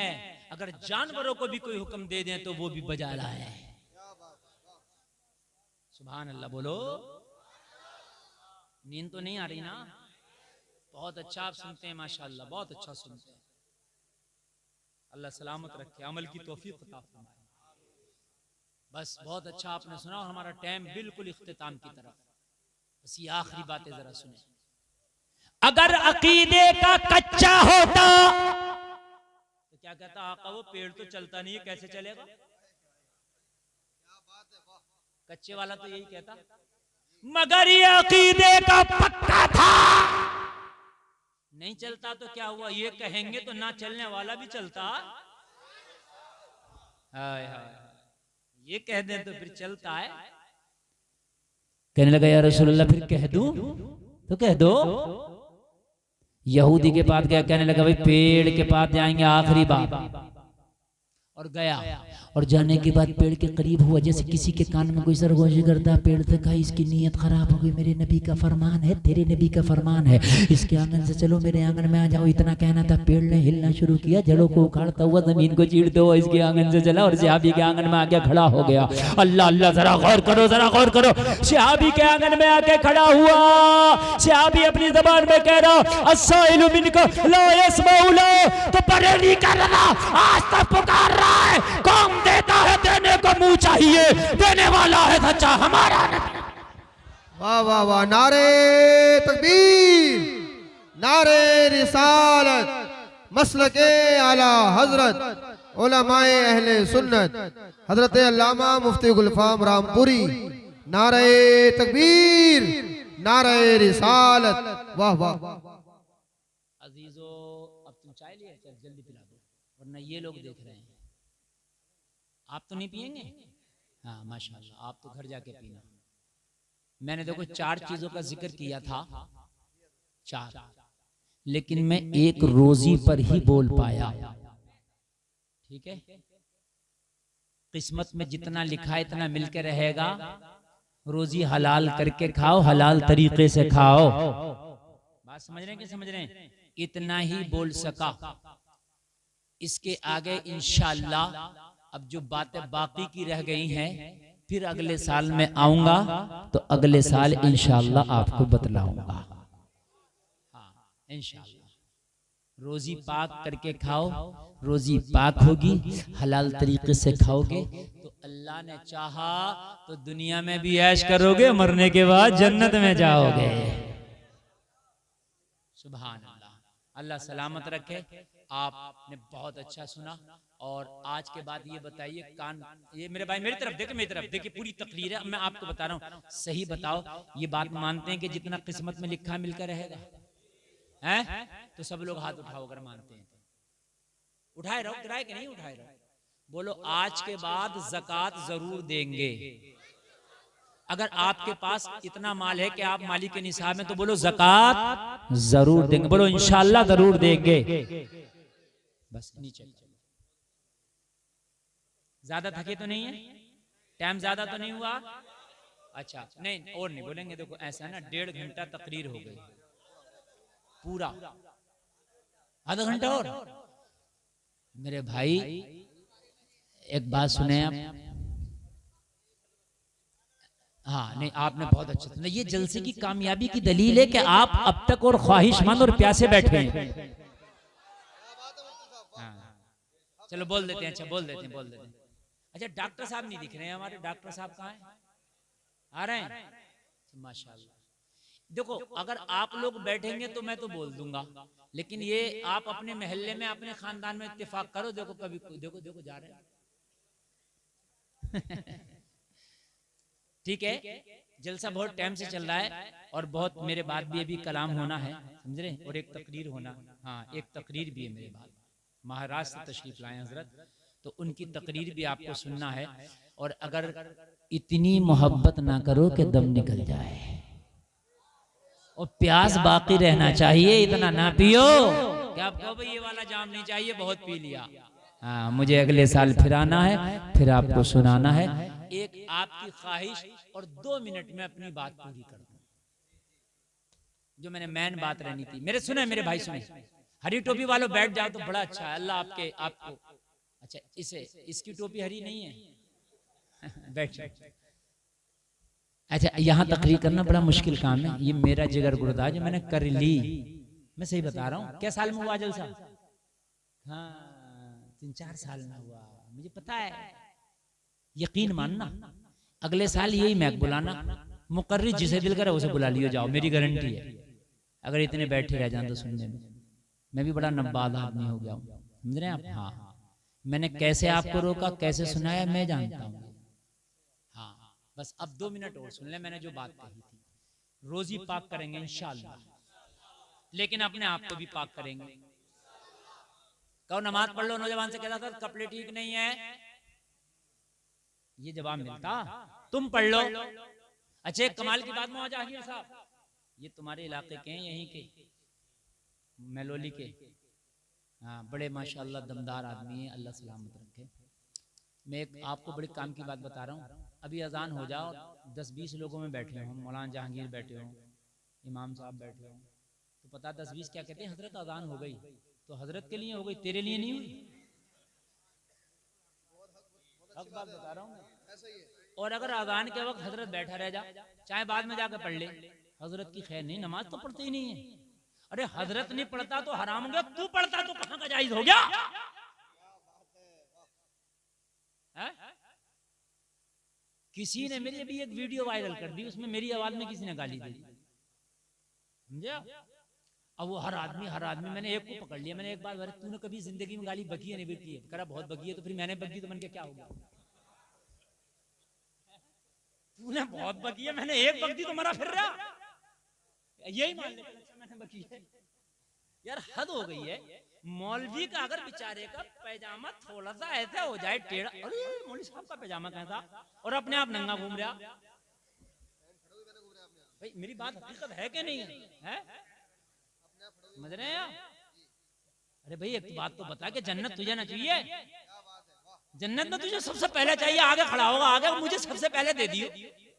अगर जानवरों को भी कोई हुक्म दे दें तो वो भी बजा रहा है। सुभान अल्लाह बोलो। नींद तो नहीं आ रही ना? बहुत अच्छा आप सुनते हैं माशाअल्लाह, बहुत अच्छा सुनते हैं। अल्लाह सलामत रखे, अमल की तौफीक अता फरमाए। बस बहुत अच्छा आपने सुना और हमारा टाइम बिल्कुल इख्तिताम की तरफ। बस ये आखिरी बातें जरा सुने। अगर अकीदे का कच्चा होता तो क्या कहता आका वो पेड़ तो चलता नहीं है, कैसे चलेगा? कच्चे वाला तो यही कहता। मगर ये अकीदे का पक्का था, नहीं चलता तो क्या हुआ? ये कहेंगे तो ना चलने वाला भी चलता। हाय हाय, ये कह दें तो फिर चलता है। कहने लगा या रसूलल्लाह फिर कह दूं? तो कह दो। यहूदी के पास गया, कहने लगा भाई पेड़ के पास जाएंगे आखिरी बात। और गया, और जाने के बाद पेड़ के करीब हुआ, जैसे किसी के कान में कोई सरगोशी करता। पेड़ से कहा इसकी नीयत खराब हो गई, मेरे नबी का फरमान है, तेरे नबी का फरमान है, इसके आंगन से चलो, मेरे आंगन में आ जाओ। इतना कहना था, पेड़ ने हिलना शुरू किया, जड़ों को उखाड़ता हुआ, जमीन को चीरते हुआ इसके आंगन से चला और सहाबी के आंगन में आके खड़ा हो गया। अल्लाह अल्लाह, जरा गौर करो, जरा गौर करो। सहाबी के आंगन में आके खड़ा हुआ, सहाबी अपनी जबान में कह रहा अस्साइलु मिनका ला यस्माउ ला, तो परे नहीं कर रहा, आज तक पुकार रहा है। कौन देता है? देने को मुंह चाहिए, देने वाला है सच्चा हमारा नबी। वाह वाह वाह, नारे तकबीर, नारे रिसालत, मसलके आला हजरत उलमाए अहले सुन्नत हजरत अल्लामा मुफ्ती गुलफाम रामपुरी। नारे तकबीर, नारे रिसालत। वाह वाह। अजीजो अब तुम चाय लिए, चल जल्दी पिला दो, वरना ये लोग देख रहे हैं। आप तो नहीं पिएंगे? हाँ माशाल्लाह, आप तो घर जाके पीना। मैंने देखो 4 चीजों का जिक्र किया था, 4, लेकिन मैं एक रोजी पर ही बोल पाया। ठीक है, किस्मत में जितना लिखा है इतना मिलके रहेगा। रोजी हलाल करके खाओ, हलाल तरीके से खाओ। बात समझ रहे हैं कि समझ रहे हैं? इतना ही बोल सका। इसके आगे इंशाअल्लाह अब जो बातें बाकी की रह गई हैं, फिर अगले साल में आऊंगा तो अगले साल इंशाअल्लाह आपको बतलाऊंगा। हाँ इंशाअल्लाह। रोजी पाक करके खाओ, रोजी पाक होगी, हलाल तरीके से खाओगे तो अल्लाह ने चाहा तो दुनिया में भी ऐश करोगे, मरने के बाद जन्नत में जाओगे। सुभान अल्लाह। अल्लाह सलामत रखे। आपने बहुत अच्छा सुना। और आज के बाद ये बताइए, कान ये मेरे भाई मेरी तरफ देखे, मेरी तरफ देखिए, पूरी तकरीर है, मैं आपको बता रहा हूँ। सही बताओ, ये बात मानते हैं कि जितना किस्मत में लिखा मिलकर रहेगा? हैं? तो सब लोग हाथ उठाओ अगर मानते हैं। उठाए रहो, गिराए कि नहीं उठाए रहो। बोलो आज के बाद ज़कात जरूर देंगे। अगर आपके पास इतना माल है कि आप माली के निसाब में, तो बोलो ज़कात जरूर देंगे, बोलो इंशाअल्लाह जरूर देंगे। बस नीचे ज्यादा थके तो नहीं है, टाइम ज्यादा तो नहीं हुआ? अच्छा नहीं, और नहीं बोलेंगे। देखो ऐसा ना, 1.5 घंटा तकरीर हो गई पूरा, आधा घंटा और। मेरे भाई एक बात सुने आप, हाँ नहीं आपने बहुत अच्छा सुना। ये जलसे की कामयाबी की दलील है कि आप अब तक और ख्वाहिशमंद और प्यासे बैठे हैं। हाँ चलो बोल देते हैं, अच्छा बोल देते हैं। अच्छा डॉक्टर साहब नहीं दिख रहे हैं हमारे, डॉक्टर साहब कहाँ हैं? आ रहे हैं? माशाल्लाह। देखो अगर आप लोग बैठेंगे तो मैं तो बोल दूंगा, लेकिन ये आप अपने मोहल्ले में अपने खानदान में इत्तेफाक करो। देखो कभी देखो देखो जा रहे हैं ठीक है, जलसा बहुत टाइम से चल रहा है और बहुत मेरे बाद भी अभी कलाम होना है, समझ रहे, और एक तकरीर होना। हाँ एक तकरीर भी है मेरे बाद, महाराष्ट्र से तशरीफ लाए हजरत, तो उनकी तकरीर भी आपको सुनना है। और अगर इतनी मोहब्बत ना करो कि दम निकल जाए, और प्यास बाकी रहना चाहिए, इतना ना पियो कि आप कहो भाई ये वाला जाम नहीं चाहिए, बहुत पी लिया। हाँ मुझे अगले साल फिर आना है, फिर आपको सुनाना है। एक आपकी ख्वाहिश और 2 मिनट में अपनी बात पूरी कर दूं, जो मैंने मेन बात रहनी थी। मेरे सुने मेरे भाई सुने, हरी टोपी वालों बैठ जाओ तो बड़ा अच्छा है, अल्लाह आपको अच्छा इसकी टोपी हरी नहीं है बैठ। अच्छा यहाँ तकरीर करना बड़ा मुश्किल काम है, ये मेरा जिगर गुर्दा जो मैंने कर ली, मैं सही बता रहा हूँ। क्या साल में हुआ जलसा? हाँ 3-4 साल में हुआ, मुझे पता है। यकीन मानना अगले साल यही मैक बुलाना, मुकर्री जिसे दिल करे उसे बुला लियो जाओ, मेरी गारंटी है। अगर इतने बैठे रह जाए तो सुनने में, मैं भी बड़ा नब्बाद आदमी हो गया हूँ, समझ रहे हैं आप? हाँ मैंने कैसे आपको रोका, कैसे सुनाया, मैं जानता हूँ। हाँ बस अब 2 मिनट और सुन ले, मैंने जो बात कही थी। रोजी पाक करेंगे इंशाअल्लाह, लेकिन अपने आप को भी पाक करेंगे। कहो नमाज पढ़ लो, नौजवान से कहता था कपड़े ठीक नहीं है, ये जवाब मिलता, तुम पढ़ लो। अच्छा एक कमाल की बात मौजा आहिर साहब, ये तुम्हारे इलाके के हैं, यहीं के मेलोली के, हाँ बड़े माशाल्लाह दमदार आदमी है, अल्लाह सलामत रखे। मैं एक आपको बड़े काम की बात बता रहा हूँ। अभी अजान हो जाओ, 10-20 लोगों में बैठे हों, मौलाना जहांगीर बैठे हों, इमाम साहब बैठे हों, तो पता 10-20 क्या कहते हैं, हजरत अजान हो गई। तो हजरत के लिए हो गई, तेरे लिए नहीं हुई। हक बात बता रहा हूँ। और अगर अजान के वक्त हजरत बैठा रह जा, चाहे बाद में जाकर पढ़ ले, हजरत की खैर नहीं, नमाज तो पढ़ते ही नहीं है। अरे हजरत नहीं पढ़ता तो हराम हो गया, तू पढ़ता तो कहां का जायज हो गया? किसी ने मेरी अभी एक वीडियो वायरल कर दी, उसमें मेरी आवाज में किसी ने गाली दी, समझे? अब वो हर आदमी मैंने एक को पकड़ लिया। मैंने एक बार, तूने कभी जिंदगी में गाली बकी है नहीं बकी है? करा बहुत बकी है। तो फिर मैंने बकी तो मन के क्या हो गया? तूने बहुत बकी है, मैंने एक बकी तो मरा फिर रहा, यही मान ले मैंने बकी है। यार हद हो गई है। मौलवी का अगर बेचारे का पैजामा थोड़ा सा ऐसा हो जाए टेढ़ा, अरे मौलवी साहब का पैजामा कैसा, और अपने आप नंगा घूम रहा। भाई मेरी बात हकीकत है कि नहीं है? समझ रहे हैं? अरे भाई एक बात तो बता कि जन्नत तुझे ना चाहिए? जन्नत में तुझे सबसे पहले चाहिए, आगे खड़ा होगा, आगे मुझे सबसे पहले दे दियो।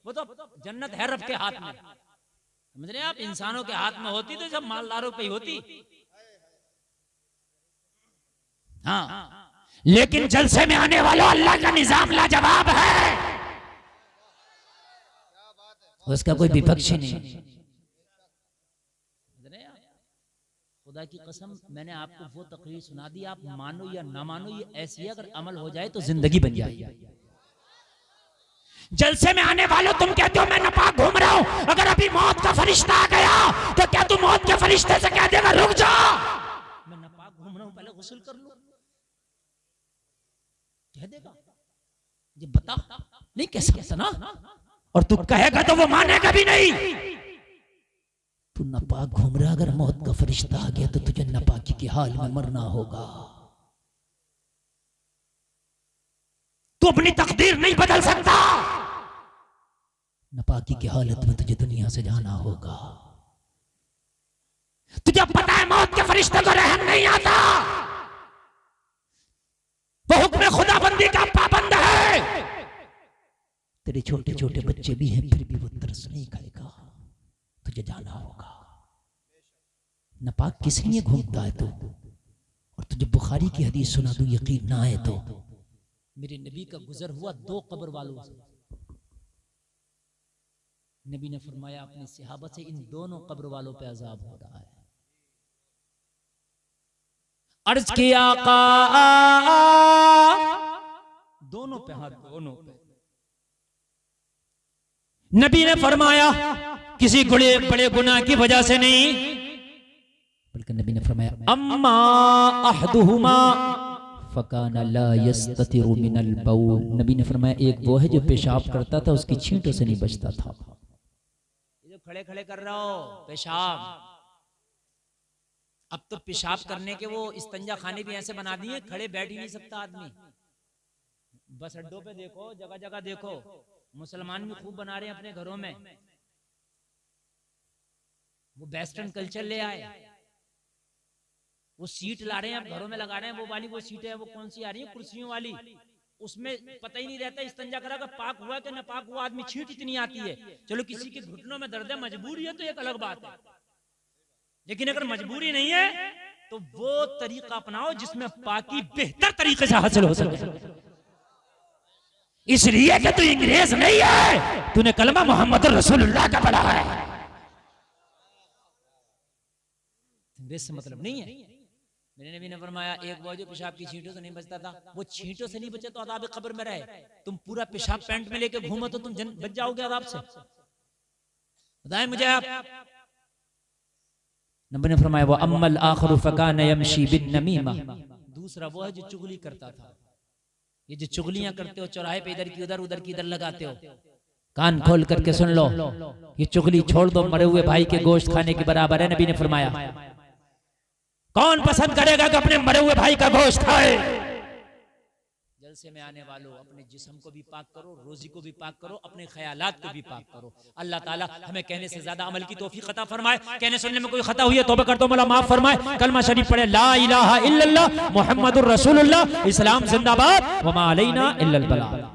वो तो जन्नत है रब के हाथ में, समझ रहे हैं आप? इंसानों के हाथ में होती तो सब मालदारों पे ही होती। हाँ लेकिन जलसे में आने वालों अल्लाह का निजाम लाजवाब है, उसका कोई विपक्ष नहीं। खुदा की कसम मैंने आपको वो तकरीर सुना दी, आप मानो या ना मानो, ये ऐसी है अगर अमल हो जाए तो जिंदगी बन जाए। जलसे में आने वालों तुम कहते हो मैं नापाक घूम रहा हूं, अगर अभी मौत का फरिश्ता आ गया तो क्या तुम मौत के फरिश्ते से कह देगा रुक जा, मैं नापाक घूम रहा हूं, पहले गुस्ल कर लो? कह देगा? ये बता नहीं कह सकता ना, और तू कहेगा तो वो मानेगा भी नहीं। तू नापाक घूम रहा, अगर मौत का फरिश्ता आ गया तो तुझे नापाकी के हाल में मरना होगा। तू अपनी तकदीर नहीं बदल सकता, नापाकी की हालत में तुझे दुनिया से जाना होगा। तुझे पता है मौत के फरिश्ते को रहम नहीं आता, वो हुक्म खुदाबंदी का पाबंद है। तेरे छोटे छोटे बच्चे भी हैं, फिर भी वो तरस नहीं खाएगा, तुझे जाना होगा। नापाक किस लिए घूमता है तू? और तुझे बुखारी की हदीस सुना दूं, यकीन ना आए तो मेरे नबी का गुजर हुआ 2 कब्र वालों से। नबी ने फरमाया अपने सहाबा से, इन दोनों कब्र वालों पे अजाब हो रहा है। अर्ज किया आका, दोनों पे हाथ, दोनों पे। नबी ने फरमाया किसी बड़े गुनाह की वजह से नहीं, बल्कि नबी ने फरमाया अम्मा अहदुहुमा फकाना ला यस्ततिरु मिनल बौल। नबी ने फरमाया एक वो है जो पेशाब करता था, उसकी छींटों से नहीं बचता था। ये जो खड़े खड़े कर रहा हो पेशाब, अब तो पेशाब करने के वो इस्तंजा खाने भी ऐसे बना दिए, खड़े बैठ ही नहीं सकता आदमी। बस अड्डों पे देखो, जगह जगह देखो, मुसलमान भी खूब बना रहे हैं अपने घरों में। वो वेस्टर्न कल्चर ले आए, वो सीट ला रहे हैं, अब घरों में लगा रहे हैं। वो वाली वो सीटें हैं, वो कौन सी आ रही है, कुर्सियों वाली, उसमें पता ही नहीं रहता इस्तंजा करा का पाक हुआ कि नापाक हुआ। आदमी छींट इतनी आती है। चलो किसी के घुटनों में दर्द है, मजबूरी है तो एक अलग बात है, लेकिन अगर मजबूरी नहीं है तो वो तरीका अपनाओ जिसमें पाकी बेहतर तरीके से हासिल हो सके। इसलिए कि तू अंग्रेज नहीं है, तूने कलमा मोहम्मद रसूलुल्लाह का पढ़ा है। अंग्रेज से मतलब नहीं है। मेरे नबी ने फरमाया एक वो जो पेशाब की छींटों से नहीं बचता था, वो छींटों से नहीं बचे तो अदाब कब्र में रहे। तुम पूरा पेशाब पैंट में लेके घूमो तो तुम बच जाओगे अदाब से। बताएं मुझे आप। नबी ने फरमाया वो अम्मल आखिरु फकान यमशी बिन नमीमा, दूसरा वो है जो चुगली करता था। ये जो चुगलियां करते हो चौराहे पे, इधर की उधर की इधर लगाते हो, कान खोल करके सुन लो, ये चुगली छोड़ दो, मरे हुए भाई के गोश्त खाने के बराबर है। नबी ने फरमाया कौन पसंद करेगा कि अपने मरे हुए भाई का गोश्त खाए? जलसे में आने वालों, अपने जिस्म को भी पाक करो, रोजी को भी पाक करो, अपने ख्यालात को भी पाक करो। अल्लाह ताला हमें कहने से ज्यादा अमल की तौफीक अता फरमाए। कहने सुनने में कोई खता हुई है तौबा करता हूं, मौला माफ फरमाए। कलमा शरीफ पढ़े, ला इलाहा इल्लल्लाह मुहम्मदुर रसूलुल्लाह, इस्लाम जिंदाबाद, वमा अलैना इल्लल बलाग।